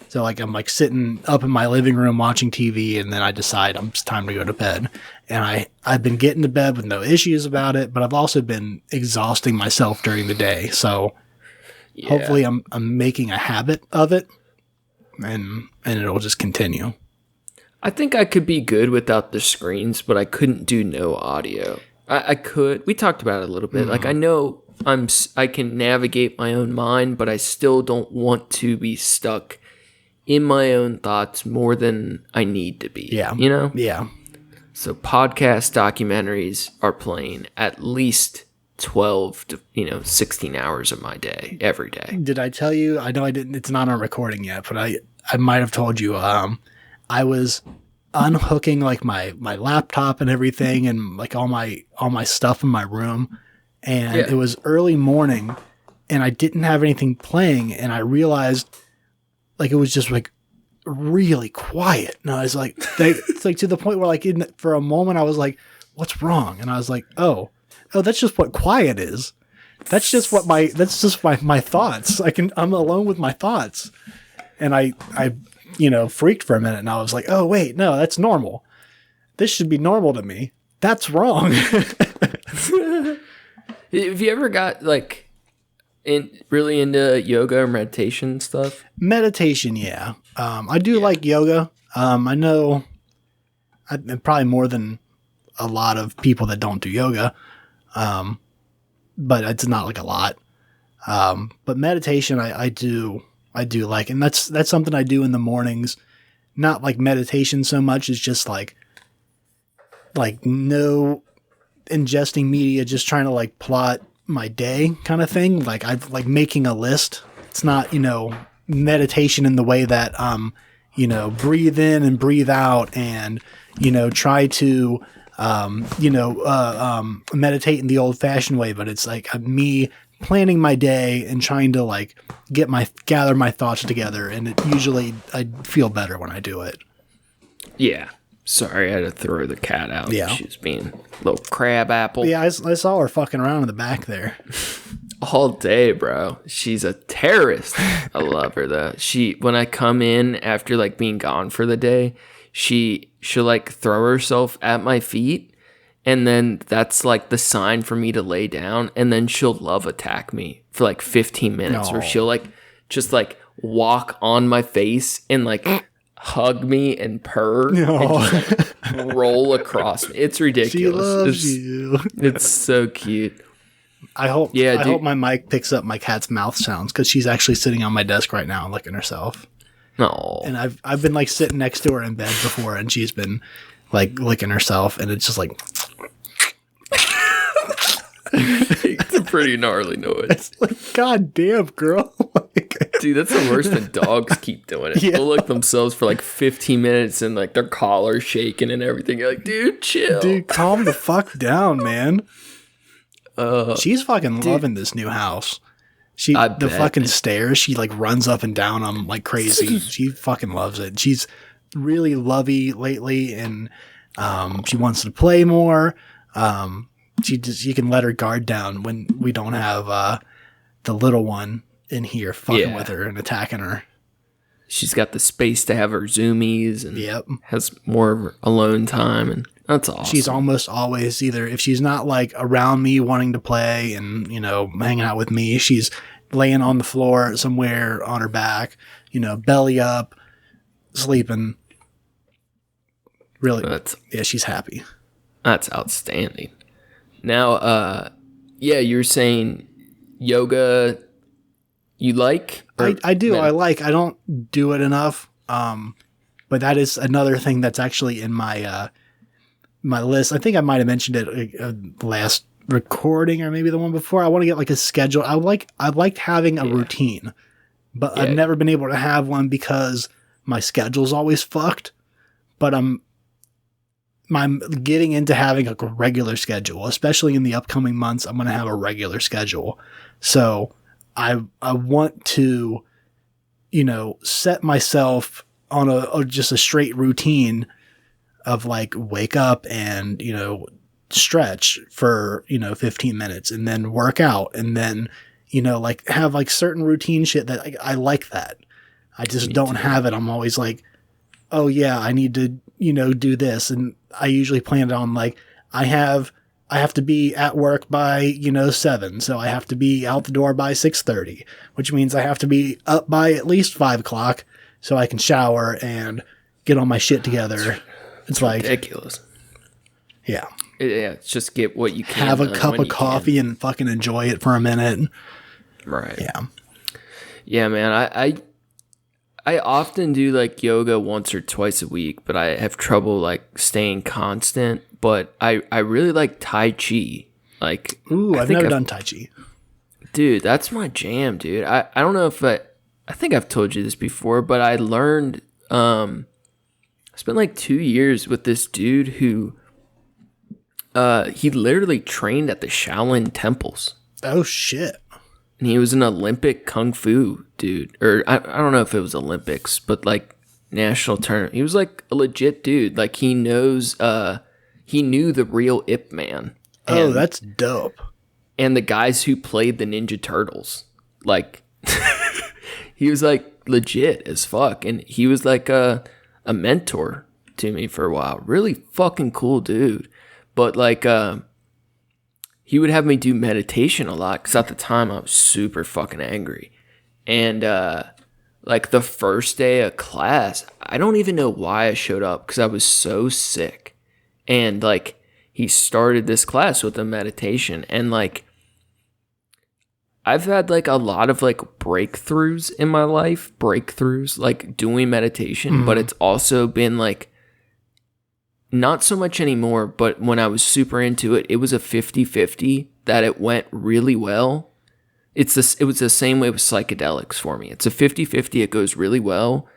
So like I'm like sitting up in my living room watching TV, and then I decide it's time to go to bed. And I've been getting to bed with no issues about it, but I've also been exhausting myself during the day. So hopefully I'm making a habit of it, and it'll just continue. I think I could be good without the screens, but I couldn't do no audio. I could. We talked about it a little bit. Like I know I can navigate my own mind, but I still don't want to be stuck in my own thoughts more than I need to be. Yeah. You know? Yeah. So podcast documentaries are playing at least 12 to 16 hours of my day every day. Did I tell you? I know I didn't. It's not on recording yet, but I might have told you. I was unhooking like my laptop and everything, and like all my stuff in my room, and it was early morning, and I didn't have anything playing, and I realized like it was just like really quiet, and I was like, it's like to the point where like for a moment I was like, what's wrong? And I was like, oh, that's just what quiet is. That's just my thoughts. I'm alone with my thoughts, and I freaked for a minute, and I was like, oh wait, no, that's normal. This should be normal to me. That's wrong. Have you ever got like really into yoga or meditation stuff? Meditation, yeah. I do like yoga. I know I'm probably more than a lot of people that don't do yoga. But it's not like a lot. But meditation, I do like, and that's something I do in the mornings. Not like meditation so much as just like no ingesting media, just trying to like plot my day kind of thing. Like I like making a list. It's not, meditation in the way that, breathe in and breathe out and, try to, meditate in the old fashioned way, but it's like me planning my day and trying to like gather my thoughts together. And I feel better when I do it. Yeah. Sorry, I had to throw the cat out. Yeah. She was being a little crab apple. Yeah, I saw her fucking around in the back there. All day, bro. She's a terrorist. I love her though. When I come in after like being gone for the day, she'll like throw herself at my feet, and then that's like the sign for me to lay down, and then she'll love attack me for like 15 minutes. Or she'll like just like walk on my face and like hug me and purr and just like roll across me. It's ridiculous. She loves you. It's so cute. I hope my mic picks up my cat's mouth sounds, because she's actually sitting on my desk right now licking herself. No. And I've been like sitting next to her in bed before, and she's been like licking herself, and it's just like it's a pretty gnarly noise. It's like, God damn, girl. Dude, that's the worst when dogs keep doing it. Yeah. They'll lick themselves for like 15 minutes and like their collar's shaking and everything. You're like, dude, chill. Dude, calm the fuck down, man. She's fucking loving this new house. I The bet. fucking stairs, she like runs up and down them like crazy. She fucking loves it. She's really lovey lately, and she wants to play more. You can let her guard down when we don't have the little one in here fucking with her and attacking her. She's got the space to have her zoomies and has more of her alone time, and that's awesome. She's almost always either, if she's not like around me wanting to play and, you know, hanging out with me, she's laying on the floor somewhere on her back, you know, belly up, sleeping. Really, she's happy. That's outstanding. Now, you're saying yoga you like? I do. I don't do it enough. But that is another thing that's actually in my my list. I think I might have mentioned it last recording or maybe the one before. I want to get like a schedule. I like having a routine, but I've never been able to have one because my schedule's always fucked. But I'm getting into having a regular schedule, especially in the upcoming months. I'm going to have a regular schedule. So I want to, you know, set myself on just a straight routine of like wake up and, you know, stretch for, you know, 15 minutes and then work out and then, you know, like have like certain routine shit that I like that. I just don't have it. I'm always like, oh yeah, I need to, you know, do this. And I usually plan it on like, I have to be at work by, you know, 7. So I have to be out the door by 6:30, which means I have to be up by at least 5 o'clock so I can shower and get all my shit together. It's like ridiculous. Yeah. Yeah. Just get what you can. Have a cup of coffee and fucking enjoy it for a minute. Right. Yeah. Yeah, man. I often do like yoga once or twice a week, but I have trouble like staying constant. But I really like Tai Chi. Like, ooh, I've never done Tai Chi. Dude, that's my jam, dude. I don't know if I think I've told you this before, but I learned, I spent like 2 years with this dude who, he literally trained at the Shaolin temples. Oh, shit. And he was an Olympic Kung Fu dude. Or I don't know if it was Olympics, but like national tournament. He was like a legit dude. Like he knows, he knew the real Ip Man. Oh, that's dope. And the guys who played the Ninja Turtles. Like, he was like legit as fuck. And he was like a mentor to me for a while. Really fucking cool dude. But like, he would have me do meditation a lot because at the time I was super fucking angry. And like the first day of class, I don't even know why I showed up because I was so sick. And like he started this class with a meditation, and like I've had like a lot of like breakthroughs in my life, like doing meditation, but it's also been like not so much anymore, but when I was super into it, it was a 50-50 that it went really well. It was the same way with psychedelics for me. It's a 50-50, it goes really well,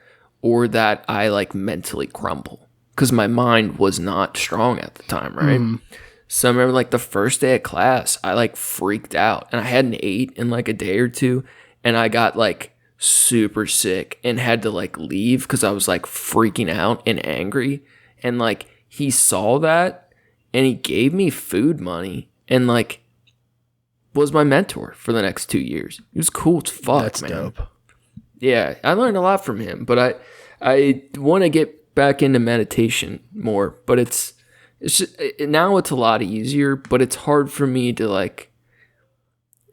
or that I like mentally crumble. Because my mind was not strong at the time, right? So I remember like the first day of class, I like freaked out. And I hadn't ate in like a day or two. And I got like super sick and had to like leave because I was like freaking out and angry. And like he saw that and he gave me food money and like was my mentor for the next 2 years. It was cool as fuck, That's man. dope. Yeah, I learned a lot from him. But I want to get back into meditation more, but it's just, now it's a lot easier, but it's hard for me to like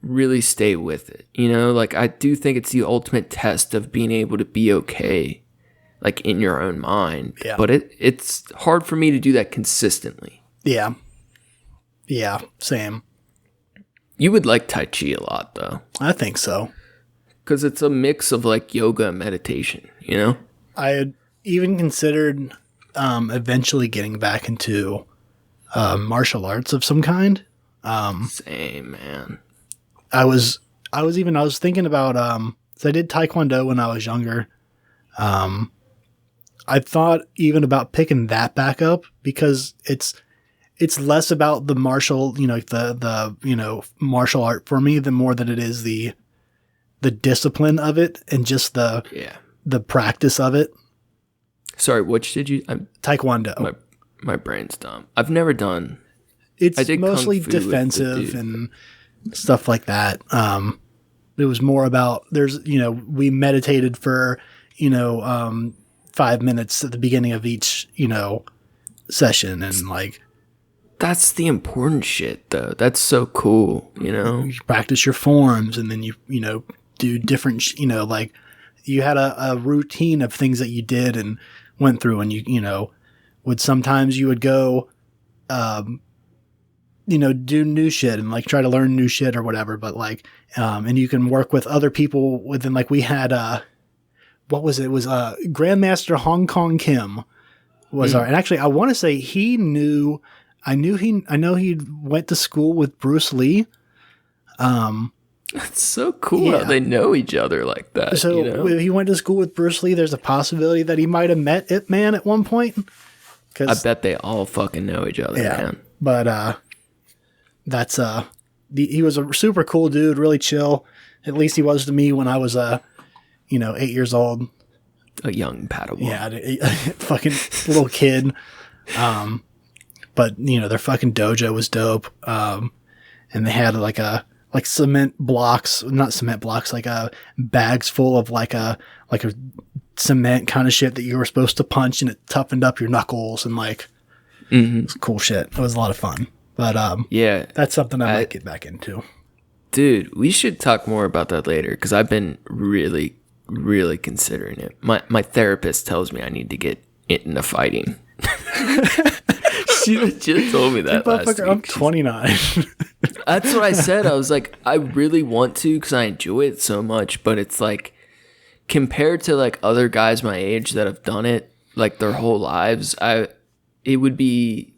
really stay with it, you know? Like I do think it's the ultimate test of being able to be okay like in your own mind, but it's hard for me to do that consistently. Yeah, same. You would like Tai Chi a lot though. I think so, because it's a mix of like yoga and meditation, you know? I had even considered eventually getting back into martial arts of some kind. Same, man. I was thinking about so I did Taekwondo when I was younger. I thought even about picking that back up because it's less about the martial, you know, the you know, martial art for me than more than it is the the discipline of it and just the practice of it. Sorry, which did you? Taekwondo. My brain's dumb. I've never done. It's mostly defensive and stuff like that. It was more about we meditated for 5 minutes at the beginning of each session, and like that's the important shit though. That's so cool. You practice your forms, and then you do different. Like you had a routine of things that you did and went through, and you sometimes you would go. Do new shit and like try to learn new shit or whatever. But like, and you can work with other people within, like we had, what was it? It was, Grandmaster Hong Kong Kim was and actually I want to say I know he went to school with Bruce Lee. That's so cool how they know each other like that. So if he went to school with Bruce Lee, there's a possibility that he might have met Ip Man at one point. I bet they all fucking know each other, man. But, that's he was a super cool dude, really chill. At least he was to me when I was 8 years old. A young Padawan. Yeah, a fucking little kid. But their fucking dojo was dope. And they had like cement blocks, not cement blocks, like bags full of like a cement kind of shit that you were supposed to punch, and it toughened up your knuckles and like it was cool shit. It was a lot of fun. But that's something I might get back into. Dude, we should talk more about that later because I've been really, really considering it. My therapist tells me I need to get into fighting. She legit told me that last week. I'm 29. That's what I said. I was like, I really want to because I enjoy it so much, but it's like compared to like other guys my age that have done it like their whole lives, it would be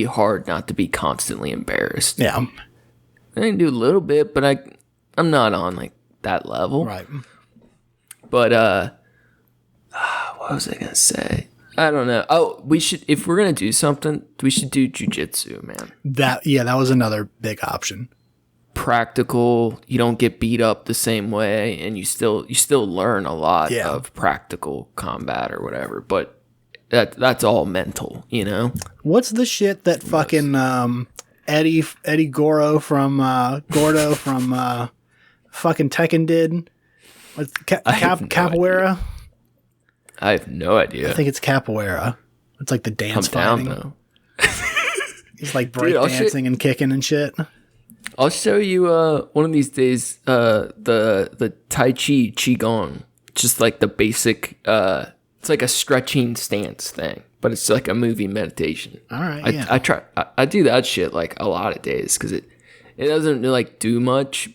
hard not to be constantly embarrassed. Yeah. I can do a little bit, but I'm not on like that level. Right. But what was I gonna say? I don't know. Oh, if we're gonna do something, we should do jujitsu, man. That was another big option. Practical, you don't get beat up the same way, and you still learn a lot of practical combat or whatever, but that's all mental, What's the shit that fucking Eddie Gordo from fucking Tekken did? Capoeira? I have no idea. I think it's capoeira. It's like the dance fighting. Down, though. He's like break dancing and kicking and shit. I'll show you one of these days the Tai Chi Qigong. Just like the basic it's like a stretching stance thing, but it's like a movie meditation. All right. I do that shit like a lot of days because it doesn't like do much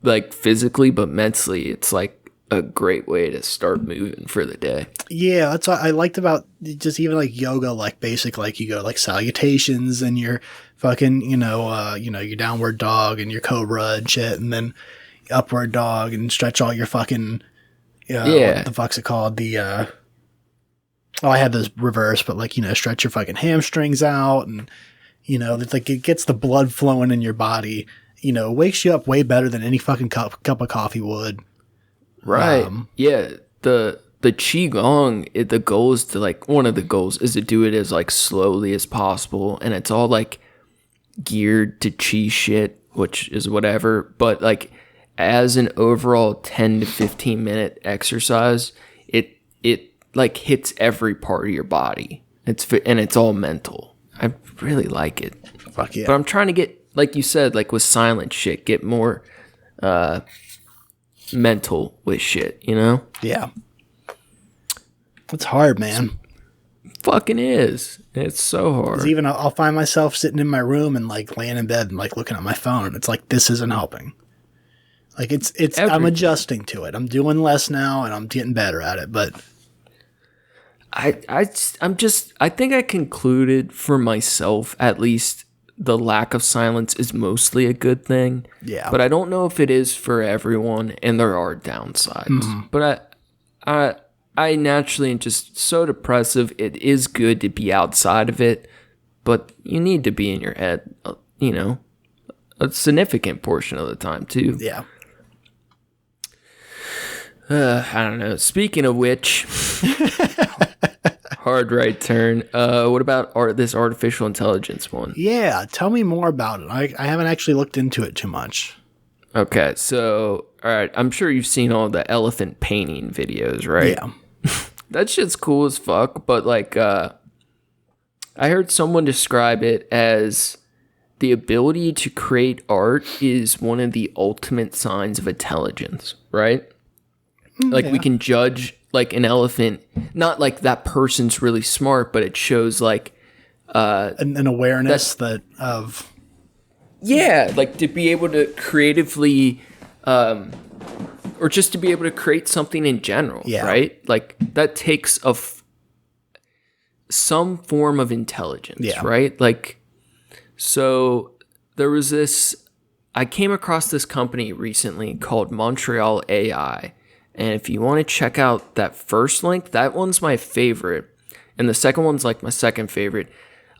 like physically, but mentally it's like a great way to start moving for the day. Yeah, that's what I liked about just even like yoga, like basic, like you go like salutations and your fucking, your downward dog and your cobra and shit, and then upward dog and stretch all your fucking, what the fuck's it called? I had this reverse, but like, stretch your fucking hamstrings out and, it's like it gets the blood flowing in your body, wakes you up way better than any fucking cup of coffee would. Right. The Qigong, the goal is to like, one of the goals is to do it as like slowly as possible. And it's all like geared to Qi shit, which is whatever. But like as an overall 10 to 15 minute exercise, it like hits every part of your body. It's all mental. I really like it. Fuck yeah. But I'm trying to get, like you said, like with silent shit, get more, mental with shit, Yeah. It's hard, man. Fucking is. It's so hard. 'Cause even I'll find myself sitting in my room and like laying in bed and like looking at my phone, and it's like, this isn't helping. Like it's I'm adjusting to it. I'm doing less now and I'm getting better at it, but I think I concluded for myself, at least, the lack of silence is mostly a good thing. Yeah. But I don't know if it is for everyone, and there are downsides. Mm-hmm. But I naturally am just so depressive. It is good to be outside of it, but you need to be in your head, a significant portion of the time too. Yeah. I don't know. Speaking of which, hard right turn. What about this artificial intelligence one? Yeah, tell me more about it. I haven't actually looked into it too much. Okay, so, all right, I'm sure you've seen all the elephant painting videos, right? Yeah. That shit's cool as fuck, but like, I heard someone describe it as the ability to create art is one of the ultimate signs of intelligence, right? Like, we can judge, like, an elephant, not like that person's really smart, but it shows, like, an awareness of... Yeah, like to be able to creatively, or just to be able to create something in general, right? Like that takes some form of intelligence, right? Like, so there was I came across this company recently called Montreal AI. And if you want to check out that first link, that one's my favorite. And the second one's like my second favorite.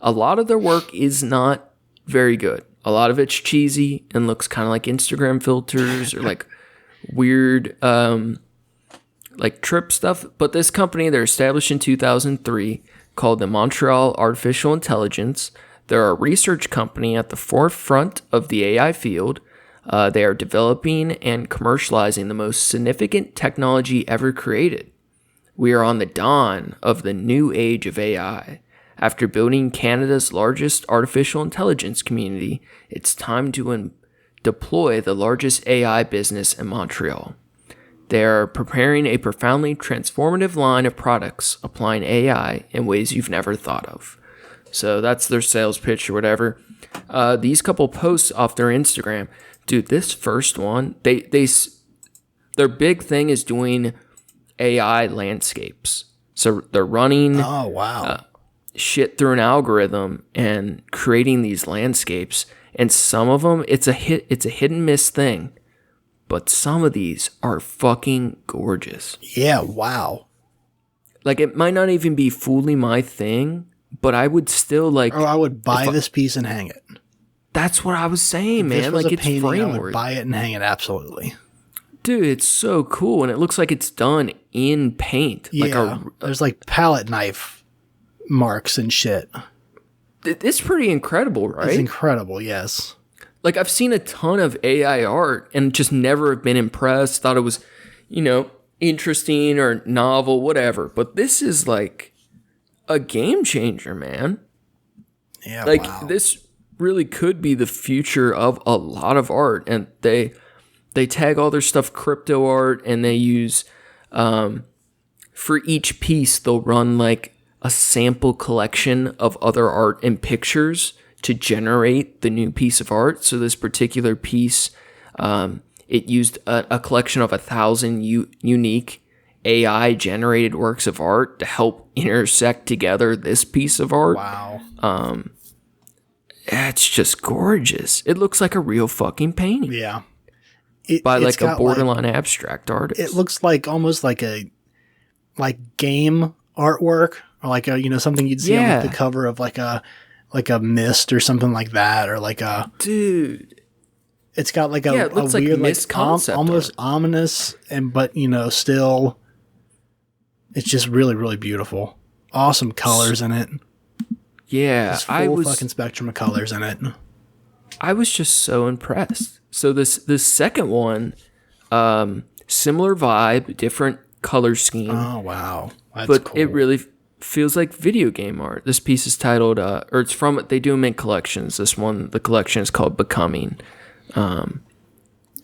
A lot of their work is not very good. A lot of it's cheesy and looks kind of like Instagram filters or like weird like trip stuff. But this company, they're established in 2003, called the Montreal Artificial Intelligence. They're a research company at the forefront of the AI field. They are developing and commercializing the most significant technology ever created. We are on the dawn of the new age of AI. After building Canada's largest artificial intelligence community, it's time to deploy the largest AI business in Montreal. They are preparing a profoundly transformative line of products, applying AI in ways you've never thought of. So that's their sales pitch or whatever. These couple posts off their Instagram, dude, this first one, their big thing is doing AI landscapes. So they're running... Oh, wow. Shit through an algorithm and creating these landscapes, and some of them it's a hit and miss thing, but some of these are fucking gorgeous. Yeah, wow. Like it might not even be fully my thing, but I would still like. Oh, I would buy this piece and hang it. That's what I was saying, man. This was like a it's painting, framework. I would buy it and hang it absolutely. Dude, it's so cool, and it looks like it's done in paint. Yeah, there's like palette knife marks and shit. It's pretty incredible, right? It's incredible, yes. Like, I've seen a ton of AI art and just never have been impressed, thought it was, interesting or novel, whatever. But this is like a game changer, man. Yeah, like, wow. This really could be the future of a lot of art. And they tag all their stuff crypto art, and they use, for each piece, they'll run like a sample collection of other art and pictures to generate the new piece of art. So this particular piece, it used a collection of 1,000 unique AI generated works of art to help intersect together this piece of art. Wow. It's just gorgeous. It looks like a real fucking painting. Yeah. By like a borderline abstract artist. It looks like almost like game artwork. Or like something you'd see on like the cover of like a mist or something like that, or like a dude. It's got like a it looks weird like concept almost art. Ominous, but still, it's just really really beautiful. Awesome colors in it. Yeah, This full fucking spectrum of colors in it. I was just so impressed. So this second one, similar vibe, different color scheme. Oh wow, that's but cool. It really feels like video game art. This piece is titled, or it's from, they do them in collections. This one, the collection is called Becoming.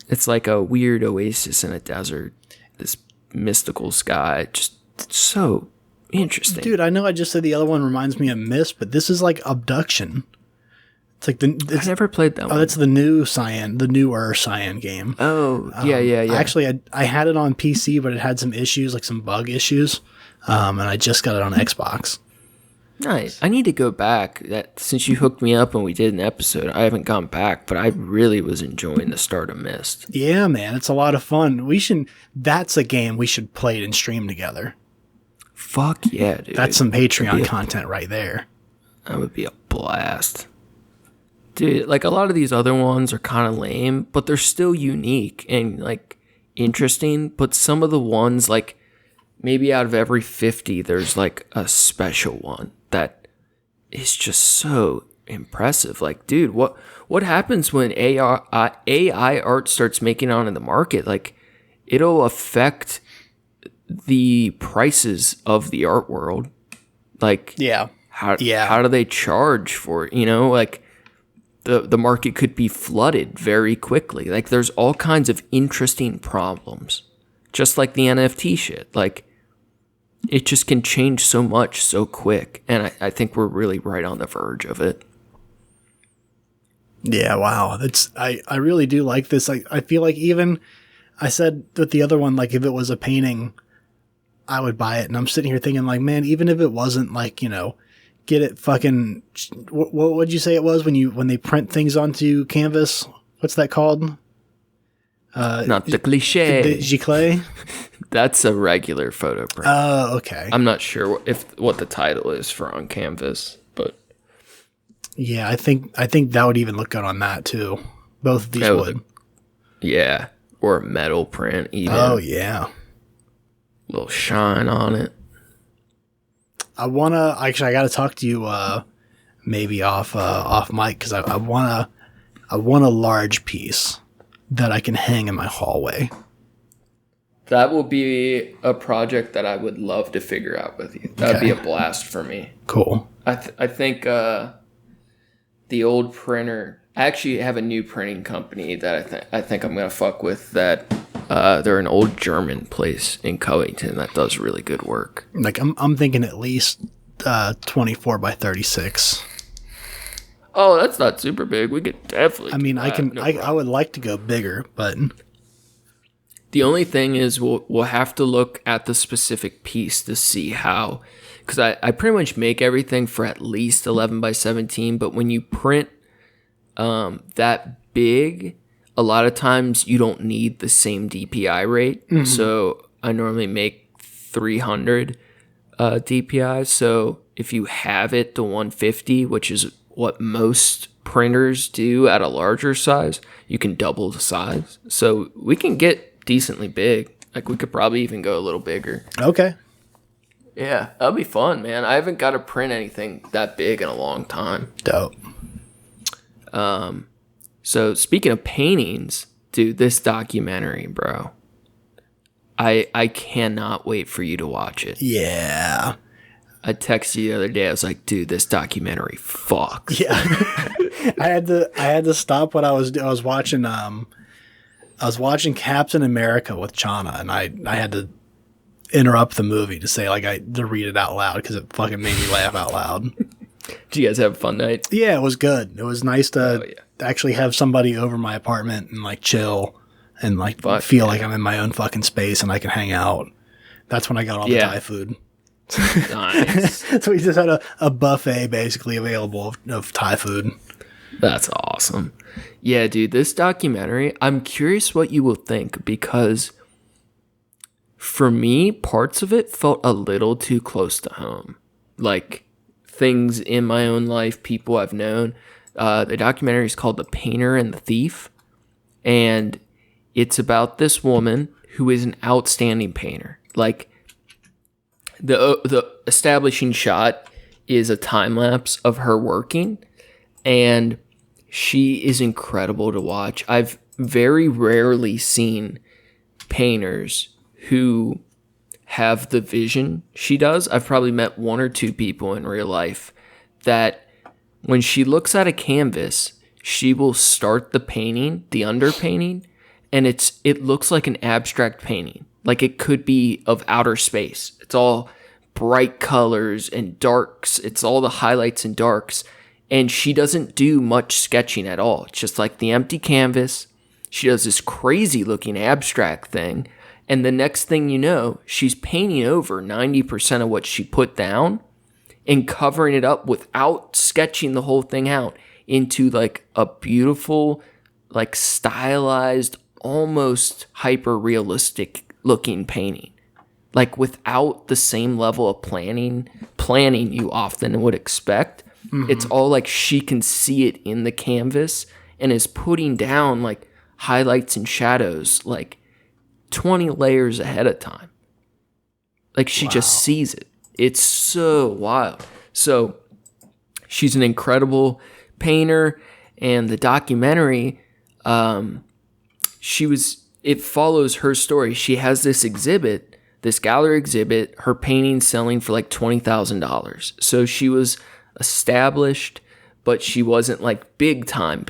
It's like a weird oasis in a desert, this mystical sky. Just so interesting. Dude, I know I just said the other one reminds me of Mist, but this is like Abduction. It's like I never played that one. Oh, that's the newer Cyan game. Oh, yeah. Actually, I had it on PC, but it had some issues, like some bug issues. And I just got it on Xbox. Nice. I need to go back. Since you hooked me up and we did an episode, I haven't gone back, but I really was enjoying the start of Mist. Yeah, man, it's a lot of fun. That's a game we should play it and stream together. Fuck yeah, dude. That's some Patreon content right there. That would be a blast. Dude, like a lot of these other ones are kind of lame, but they're still unique and like interesting, but some of the ones, like maybe out of every 50, there's like a special one that is just so impressive. Like, dude, what happens when AI art starts making it onto the market? Like, it'll affect the prices of the art world. Like, how do they charge for it? You know, like the market could be flooded very quickly. Like, there's all kinds of interesting problems, just like the NFT shit. Like, it just can change so much so quick, and I think we're really right on the verge of it. Yeah, wow. I really do like this. I feel like, even I said with the other one, like, if it was a painting, I would buy it. And I'm sitting here thinking, like, man, even if it wasn't, like, you know, get it fucking, what would you say it was when they print things onto canvas? What's that called? Not the cliche. The giclée? That's a regular photo print. Oh, okay. I'm not sure what the title is for on canvas, but yeah, I think that would even look good on that too. Both of these would. Yeah, or a metal print even. Oh yeah, little shine on it. I got to talk to you maybe off mic, because I want a large piece that I can hang in my hallway. That will be a project that I would love to figure out with you. That would be a blast for me. Cool. I think the old printer. I actually have a new printing company that I think I'm gonna fuck with. That they're an old German place in Covington that does really good work. Like, I'm thinking at least 24 by 36. Oh, that's not super big. We could definitely. I mean, I would like to go bigger, but the only thing is we'll have to look at the specific piece to see how, because I pretty much make everything for at least 11 by 17, but when you print that big, a lot of times you don't need the same DPI rate. Mm-hmm. So I normally make 300 DPI. So if you have it to 150, which is what most printers do at a larger size, you can double the size. So we can get decently big. Like, we could probably even go a little bigger. Okay. Yeah, that'll be fun, man. I haven't got to print anything that big in a long time. Dope. So speaking of paintings, dude, this documentary, bro, I cannot wait for you to watch it. Yeah. I texted you the other day. I was like, dude, this documentary fucks. Yeah. I had to stop what I was watching. I was watching Captain America with Chana, and I had to interrupt the movie to say, like, to read it out loud, because it fucking made me laugh out loud. Did you guys have a fun night? Yeah, it was good. It was nice to actually have somebody over my apartment and, like, chill and, like, feel like I'm in my own fucking space and I can hang out. That's when I got all the Thai food. Nice. So we just had a buffet basically available of Thai food. That's awesome. Yeah, dude, this documentary, I'm curious what you will think, because for me, parts of it felt a little too close to home. Like, things in my own life, people I've known. The documentary is called The Painter and the Thief, and it's about this woman who is an outstanding painter. Like, the establishing shot is a time lapse of her working, and she is incredible to watch. I've very rarely seen painters who have the vision she does. I've probably met one or two people in real life that when she looks at a canvas, she will start the painting, the underpainting, and it looks like an abstract painting. Like, it could be of outer space. It's all bright colors and darks. It's all the highlights and darks. And she doesn't do much sketching at all. It's just like the empty canvas. She does this crazy looking abstract thing. And the next thing you know, she's painting over 90% of what she put down and covering it up without sketching the whole thing out into like a beautiful, like stylized, almost hyper realistic looking painting. Like, without the same level of planning you often would expect. Mm-hmm. It's all like she can see it in the canvas and is putting down like highlights and shadows like 20 layers ahead of time. Like, she just sees it. It's so wild. So she's an incredible painter, and the documentary, it follows her story. She has this exhibit, this gallery exhibit, her paintings selling for like $20,000. So she was established, but she wasn't like big time,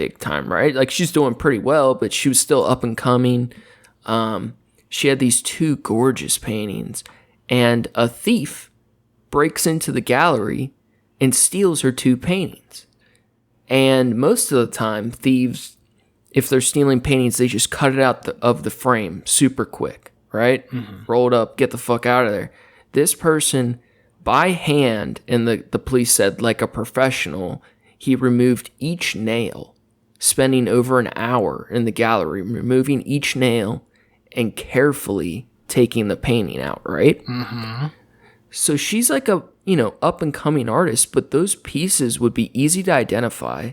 right? Like, she's doing pretty well, but she was still up and coming. She had these 2 gorgeous paintings, and a thief breaks into the gallery and steals her 2 paintings. And most of the time, thieves, if they're stealing paintings, they just cut it out of the frame super quick, right? Roll it up, get the fuck out of there. This person, by hand, and the police said like a professional, he removed each nail, spending over an hour in the gallery, removing each nail and carefully taking the painting out, right? So she's like a, up and coming artist, but those pieces would be easy to identify.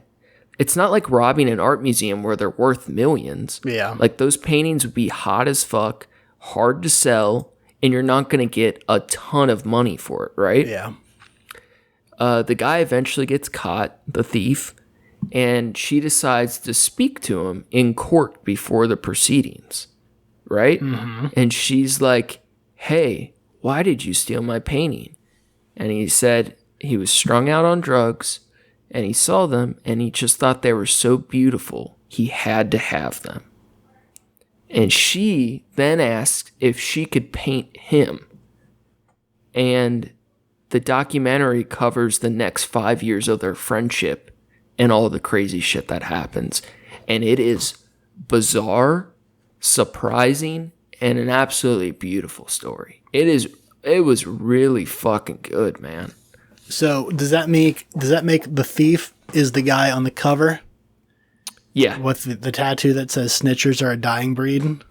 It's not like robbing an art museum where they're worth millions. Yeah. Like, those paintings would be hot as fuck, hard to sell, and you're not going to get a ton of money for it, right? Yeah. The guy eventually gets caught, the thief, and she decides to speak to him in court before the proceedings, right? And she's like, hey, why did you steal my painting? And he said he was strung out on drugs, and he saw them, and he just thought they were so beautiful, he had to have them. And she then asked if she could paint him. And the documentary covers the next 5 years of their friendship and all the crazy shit that happens. And it is bizarre, surprising, and an absolutely beautiful story. It was really fucking good, man. So does that make the thief is the guy on the cover? Yeah. With the tattoo that says "Snitchers are a dying breed"?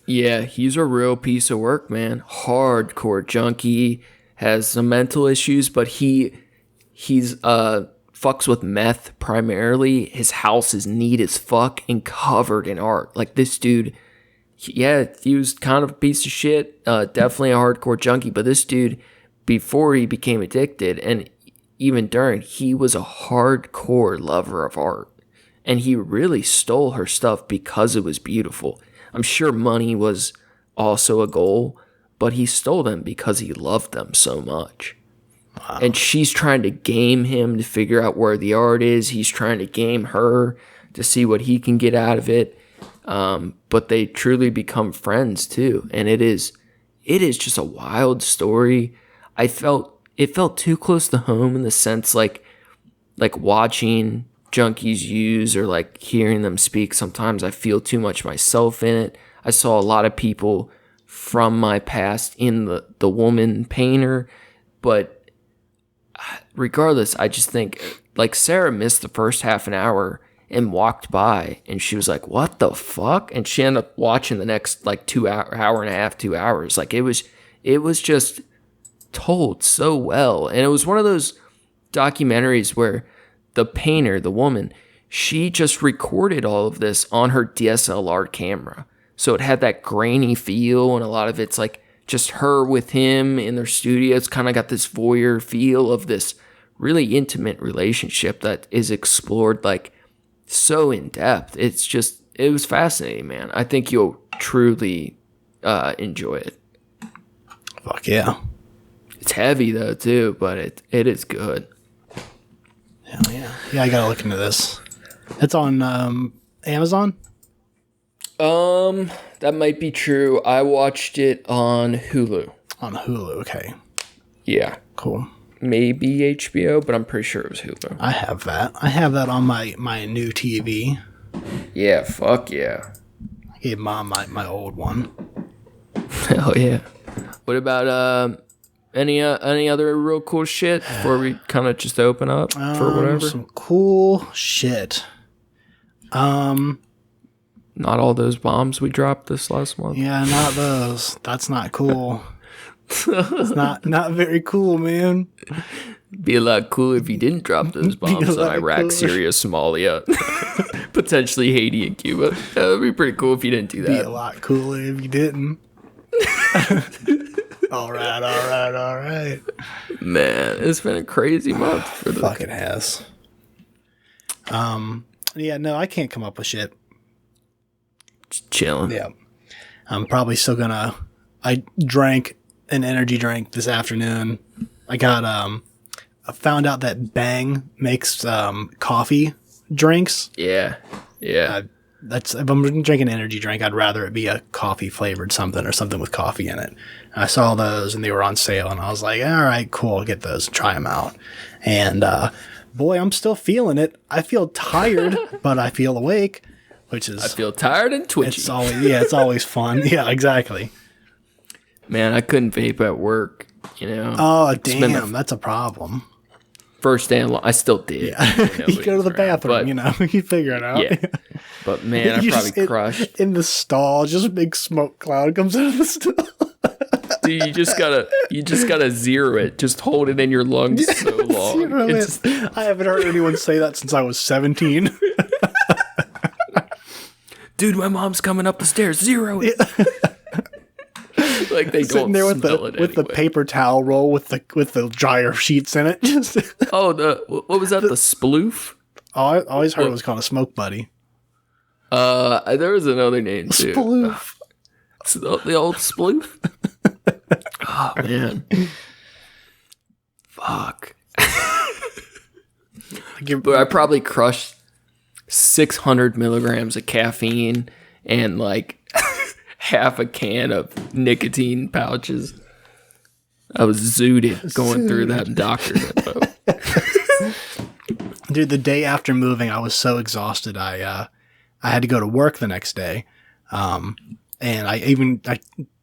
Yeah, he's a real piece of work, man. Hardcore junkie, has some mental issues, but he's fucks with meth primarily. His house is neat as fuck and covered in art. Like, this dude, he was kind of a piece of shit, definitely a hardcore junkie, but this dude, before he became addicted, and even during, he was a hardcore lover of art. And he really stole her stuff because it was beautiful. I'm sure money was also a goal, but he stole them because he loved them so much. Wow. And she's trying to game him to figure out where the art is. He's trying to game her to see what he can get out of it. But they truly become friends too. And it is just a wild story. It felt too close to home in the sense like watching junkies use or like hearing them speak. Sometimes I feel too much myself in it. I saw a lot of people from my past in the woman painter, but regardless, I just think like Sarah missed the first half an hour and walked by and she was like, what the fuck? And she ended up watching the next like 2 hour and a half, 2 hours. Like, it was just told so well. And it was one of those documentaries where the painter, the woman, she just recorded all of this on her DSLR camera. So it had that grainy feel, and a lot of it's like just her with him in their studio. It's kind of got this voyeur feel of this really intimate relationship that is explored like so in depth. It was fascinating, man. I think you'll truly enjoy it. Fuck yeah. It's heavy though too, but it is good. Hell yeah. Yeah, I gotta look into this. It's on Amazon? That might be true. I watched it on Hulu. On Hulu, okay. Yeah. Cool. Maybe HBO, but I'm pretty sure it was Hulu. I have that. I have that on my new TV. Yeah, fuck yeah. I gave Mom my old one. Hell yeah. What about any other real cool shit before we kind of just open up for whatever? Some cool shit. Not all those bombs we dropped this last month. Yeah, not those. That's not cool. It's not very cool, man. Be a lot cooler if you didn't drop those bombs on Iraq, Syria, Somalia. Potentially Haiti and Cuba. That'd be pretty cool if you didn't do Be that. a lot cooler if you didn't. All right. Man, it's been a crazy month for the Fuck, it has. Yeah, no, I can't come up with shit. Just chilling. Yeah. I'm probably still gonna. I drank an energy drink this afternoon. I got I found out that Bang makes coffee drinks. Yeah. That's if I'm drinking an energy drink, I'd rather it be a coffee flavored something or something with coffee in it. I saw those and they were on sale, and I was like, all right, cool, I'll get those and try them out. And boy, I'm still feeling it. I feel tired, but I feel awake, which is I feel tired and twitchy. It's always fun. Yeah, exactly. Man, I couldn't vape at work. Oh, damn, that's a problem. First day I still did. Yeah. You go to the bathroom, you figure it out. Yeah. But man, I probably crushed. In the stall, just a big smoke cloud comes out of the stall. Dude, you just gotta zero it. Just hold it in your lungs so long. I haven't heard anyone say that since I was 17. Dude, my mom's coming up the stairs. Zero it. Like they sitting don't there smell it with the paper towel roll with the dryer sheets in it. What was that? The sploof? Oh, I always heard it was called a smoke buddy. There was another name too. Sploof. The old sploof. Oh man. Fuck. But I probably crushed 600 milligrams of caffeine and like half a can of nicotine pouches. I was zooted going through that doctor's info. Dude, the day after moving, I was so exhausted. I had to go to work the next day. And I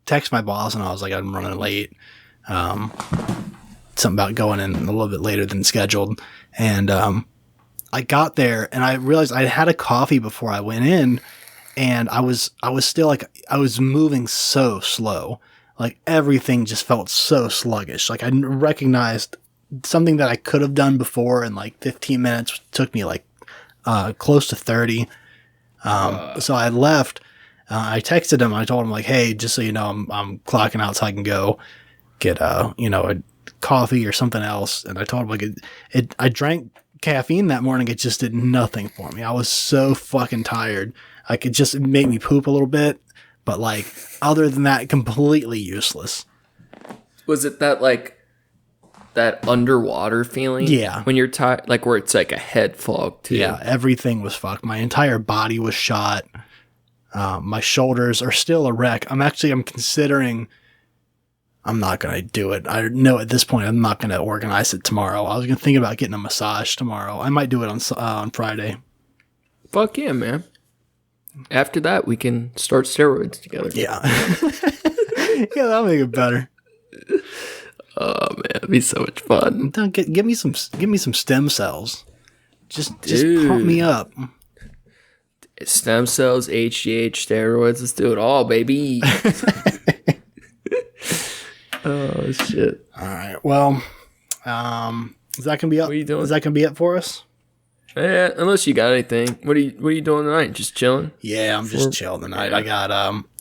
texted my boss and I was like, I'm running late. Something about going in a little bit later than scheduled. And I got there and I realized I had a coffee before I went in. And I was still like, I was moving so slow. Like everything just felt so sluggish. Like I recognized something that I could have done before in like 15 minutes took me like close to 30. So I left. I texted him. I told him like, hey, just so you know, I'm clocking out so I can go get a coffee or something else. And I told him like I drank caffeine that morning. It just did nothing for me. I was so fucking tired. Like it just made me poop a little bit, but like other than that, completely useless. Was it that like that underwater feeling? Yeah. When you're tired, like where it's like a head fog too. Yeah, everything was fucked. My entire body was shot. My shoulders are still a wreck. I'm considering. I'm not gonna do it. I know at this point I'm not gonna organize it tomorrow. I was gonna think about getting a massage tomorrow. I might do it on Friday. Fuck yeah, man. After that, we can start steroids together. Yeah. Yeah, that'll make it better. Oh man, it'd be so much fun. Give me some stem cells. Just pump me up. Stem cells, HGH, steroids. Let's do it all, baby. Oh shit. All right. Well, is that gonna be up? What are you doing? Is that gonna be it for us? Yeah, unless you got anything. What are you doing tonight? Just chilling? Yeah, I'm just chilling tonight. I got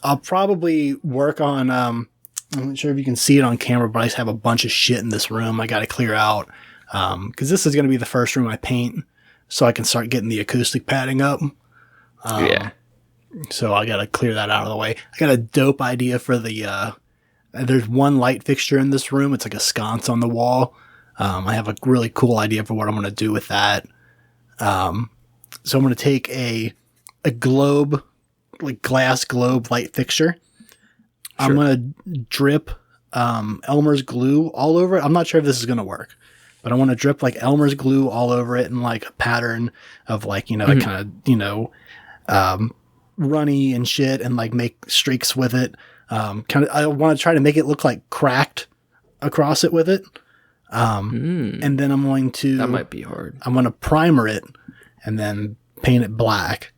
I'll probably work on I'm not sure if you can see it on camera, but I just have a bunch of shit in this room I got to clear out. Because this is going to be the first room I paint, so I can start getting the acoustic padding up. Yeah. So I got to clear that out of the way. I got a dope idea for the. There's one light fixture in this room. It's like a sconce on the wall. I have a really cool idea for what I'm going to do with that. So I'm going to take a globe, like glass globe light fixture. Sure. I'm going to drip Elmer's glue all over it. I'm not sure if this is going to work, but I want to drip like Elmer's glue all over it in like a pattern of like, mm-hmm. kind of, runny and shit and like make streaks with it. I want to try to make it look like cracked across it with it. And then I'm going to... That might be hard. I'm going to primer it and then paint it black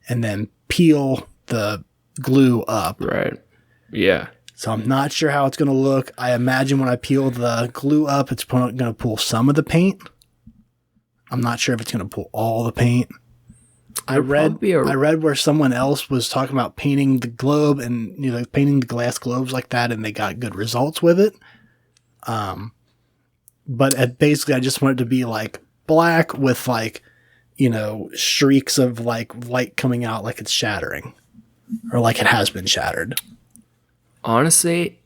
and then peel the glue up. Right. Yeah. So I'm not sure how it's going to look. I imagine when I peel the glue up, it's going to pull some of the paint. I'm not sure if it's going to pull all the paint. I read where someone else was talking about painting the globe and painting the glass globes like that, and they got good results with it. But basically, I just want it to be like black with like streaks of like light coming out, like it's shattering, or like it has been shattered. Honestly,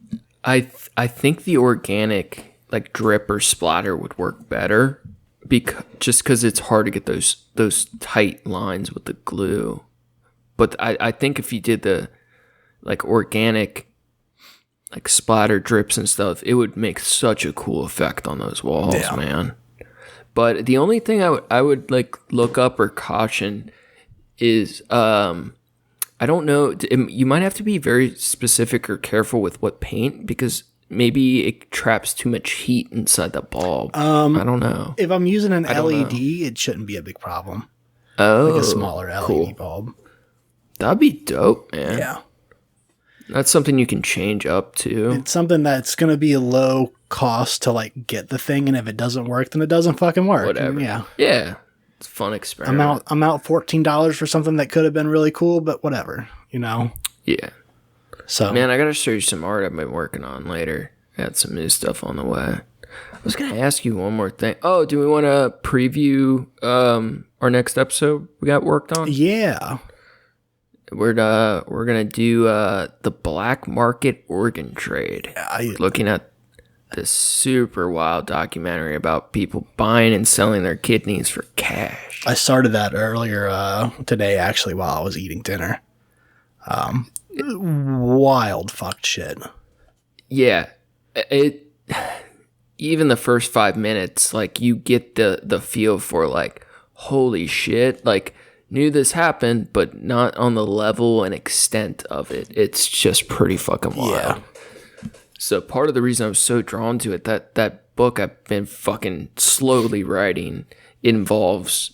I think the organic like drip or splatter would work better. Because it's hard to get those tight lines with the glue. But I think if you did the like organic like splatter drips and stuff, it would make such a cool effect on those walls, man. But the only thing I would like look up or caution is I don't know, you might have to be very specific or careful with what paint, because maybe it traps too much heat inside the bulb. I don't know. If I'm using an LED, it shouldn't be a big problem. Oh, like a smaller LED bulb. That'd be dope, man. Yeah. That's something you can change up to. It's something that's going to be a low cost to like get the thing, and if it doesn't work, then it doesn't fucking work. Whatever. Yeah. It's a fun experiment. I'm out $14 for something that could have been really cool, but whatever, Yeah. So, man, I gotta show you some art I've been working on later. I got some new stuff on the way. I was gonna ask you one more thing. Oh, do we want to preview our next episode we got worked on? Yeah. We're gonna do the black market organ trade. Looking at this super wild documentary about people buying and selling their kidneys for cash. I started that earlier today, actually, while I was eating dinner. Wild fucked shit. Yeah, it. Even the first 5 minutes, like you get the feel for like, holy shit, like knew this happened, but not on the level and extent of it. It's just pretty fucking wild. Yeah. So part of the reason I was so drawn to it, that book I've been fucking slowly writing, involves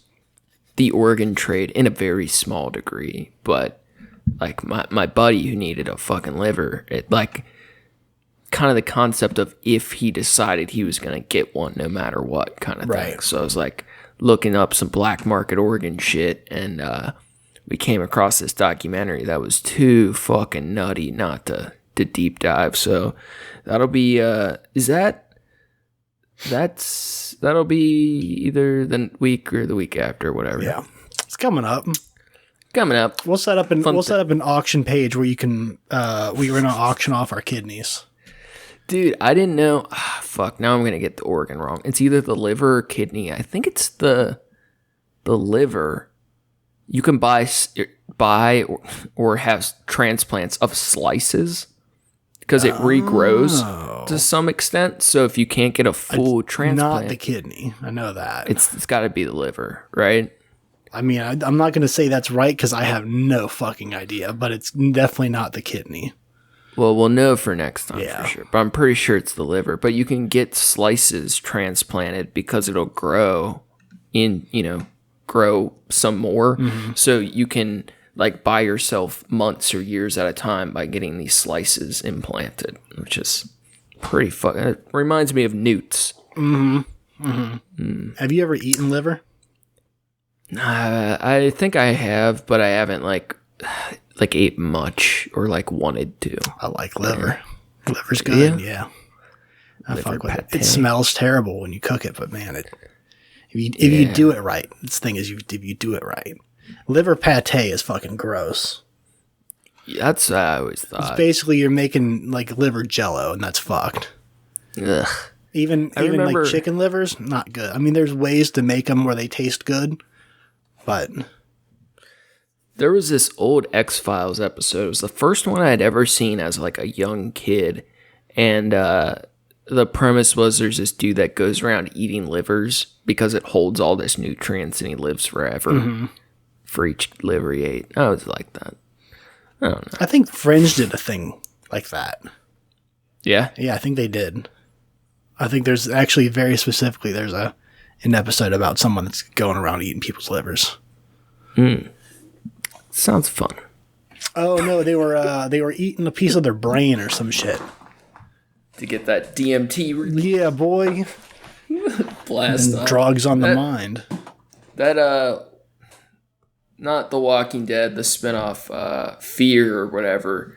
the organ trade in a very small degree, but like my buddy who needed a fucking liver, it like kind of the concept of if he decided he was going to get one no matter what kind of thing. So I was like looking up some black market organ shit, and we came across this documentary that was too fucking nutty not to deep dive. So that'll be that'll be either the week or the week after, whatever. Yeah, it's coming up. We'll set up an auction page where you can we're gonna auction off our kidneys. Dude, I didn't know. Fuck, now I'm going to get the organ wrong. It's either the liver or kidney. I think it's the liver. You can buy or have transplants of slices because it regrows to some extent. So if you can't get a full transplant. Not the kidney. I know that. It's got to be the liver, right? I mean, I'm not going to say that's right because I have no fucking idea, but it's definitely not the kidney. Well, we'll know for next time for sure. But I'm pretty sure it's the liver. But you can get slices transplanted because it'll grow some more. Mm-hmm. So you can like buy yourself months or years at a time by getting these slices implanted, which is pretty fucking. It reminds me of newts. Mm-hmm. Mm-hmm. Mm. Have you ever eaten liver? I think I have, but I haven't like ate much or like wanted to. I like liver. Yeah. Liver's good. Yeah. I fuck with it. It smells terrible when you cook it, but man, if you do it right, this thing is if you do it right. Liver pate is fucking gross. That's what I always thought. It's basically you're making like liver jello, and that's fucked. Ugh. Even like chicken livers, not good. I mean, there's ways to make them where they taste good, but there was this old X-Files episode. It was the first one I had ever seen as like a young kid. And the premise was there's this dude that goes around eating livers because it holds all this nutrients and he lives forever for each liver he ate. I was like that. I don't know. I think Fringe did a thing like that. Yeah? Yeah, I think they did. I think there's actually very specifically, there's an episode about someone that's going around eating people's livers. Sounds fun. Oh no, they were eating a piece of their brain or some shit to get that DMT. Yeah, boy. Blast and drugs on the mind. That not The Walking Dead, the spinoff, Fear or whatever.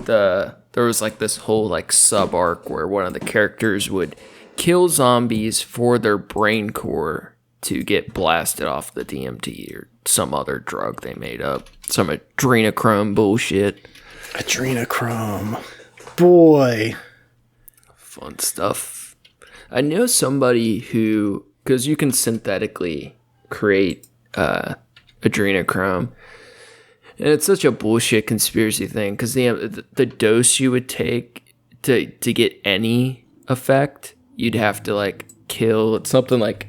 There was like this whole like sub arc where one of the characters would kill zombies for their brain core to get blasted off the DMT or some other drug they made up. Some adrenochrome bullshit. Adrenochrome. Boy. Fun stuff. I know somebody who, because you can synthetically create adrenochrome, and it's such a bullshit conspiracy thing because the dose you would take to get any effect, you'd have to like kill something like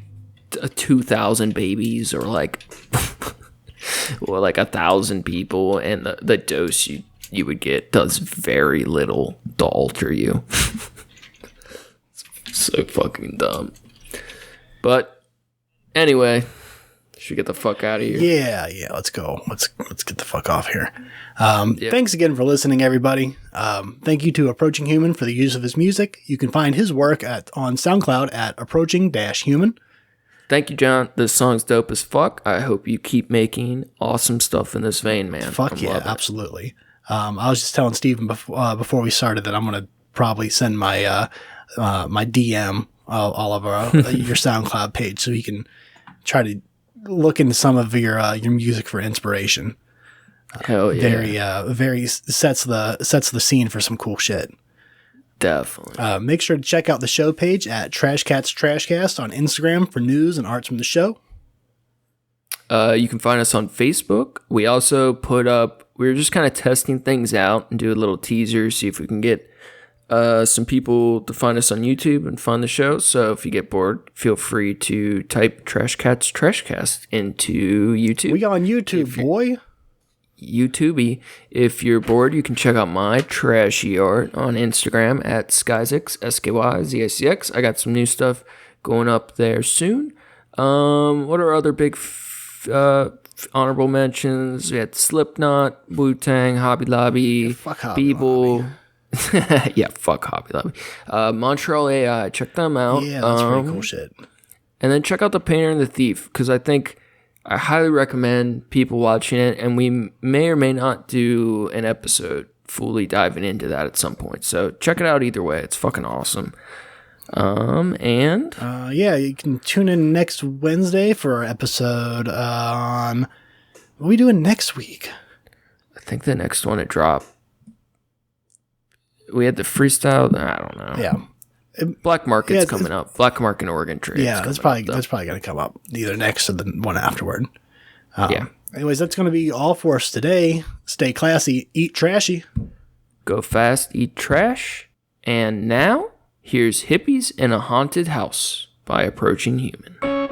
2,000 babies or like or like 1,000 people, and the dose you would get does very little to alter you. So fucking dumb. But anyway, should get the fuck out of here. Yeah, let's go. Let's get the fuck off here. Thanks again for listening, everybody. Thank you to Approaching Human for the use of his music. You can find his work on SoundCloud at approaching-human. Thank you, John. This song's dope as fuck. I hope you keep making awesome stuff in this vein, man. Fuck yeah, absolutely. I was just telling Steven before we started that I'm going to probably send my my DM all of your SoundCloud page so he can try to look into some of your music for inspiration. Hell yeah. Very sets the scene for some cool shit. Definitely. Make sure to check out the show page at Trashcats Trashcast on Instagram for news and arts from the show. You can find us on Facebook. We also we were just kind of testing things out and do a little teaser, see if we can get some people to find us on YouTube and find the show. So if you get bored, feel free to type Trashcats Trashcast into YouTube. We on YouTube, boy. YouTube. If you're bored, you can check out my trashy art on Instagram at Skyzix, SKYZICX. I got some new stuff going up there soon. What are other big honorable mentions? We had Slipknot, WuTang, Hobby Lobby, Beeble. Yeah, fuck Hobby Lobby. Montreal AI, check them out. Yeah, that's pretty cool shit. And then check out The Painter and the Thief, because I highly recommend people watching it, and we may or may not do an episode fully diving into that at some point. So check it out either way. It's fucking awesome. You can tune in next Wednesday for our episode on... What are we doing next week? I think the next one to drop. We had the freestyle. I don't know. Yeah. Black Market's coming up. Black Market Oregon Trade. Yeah, that's probably going to come up either next or the one afterward. Yeah. Anyways, that's going to be all for us today. Stay classy, eat trashy. Go fast, eat trash. And now, here's Hippies in a Haunted House by Approaching Human.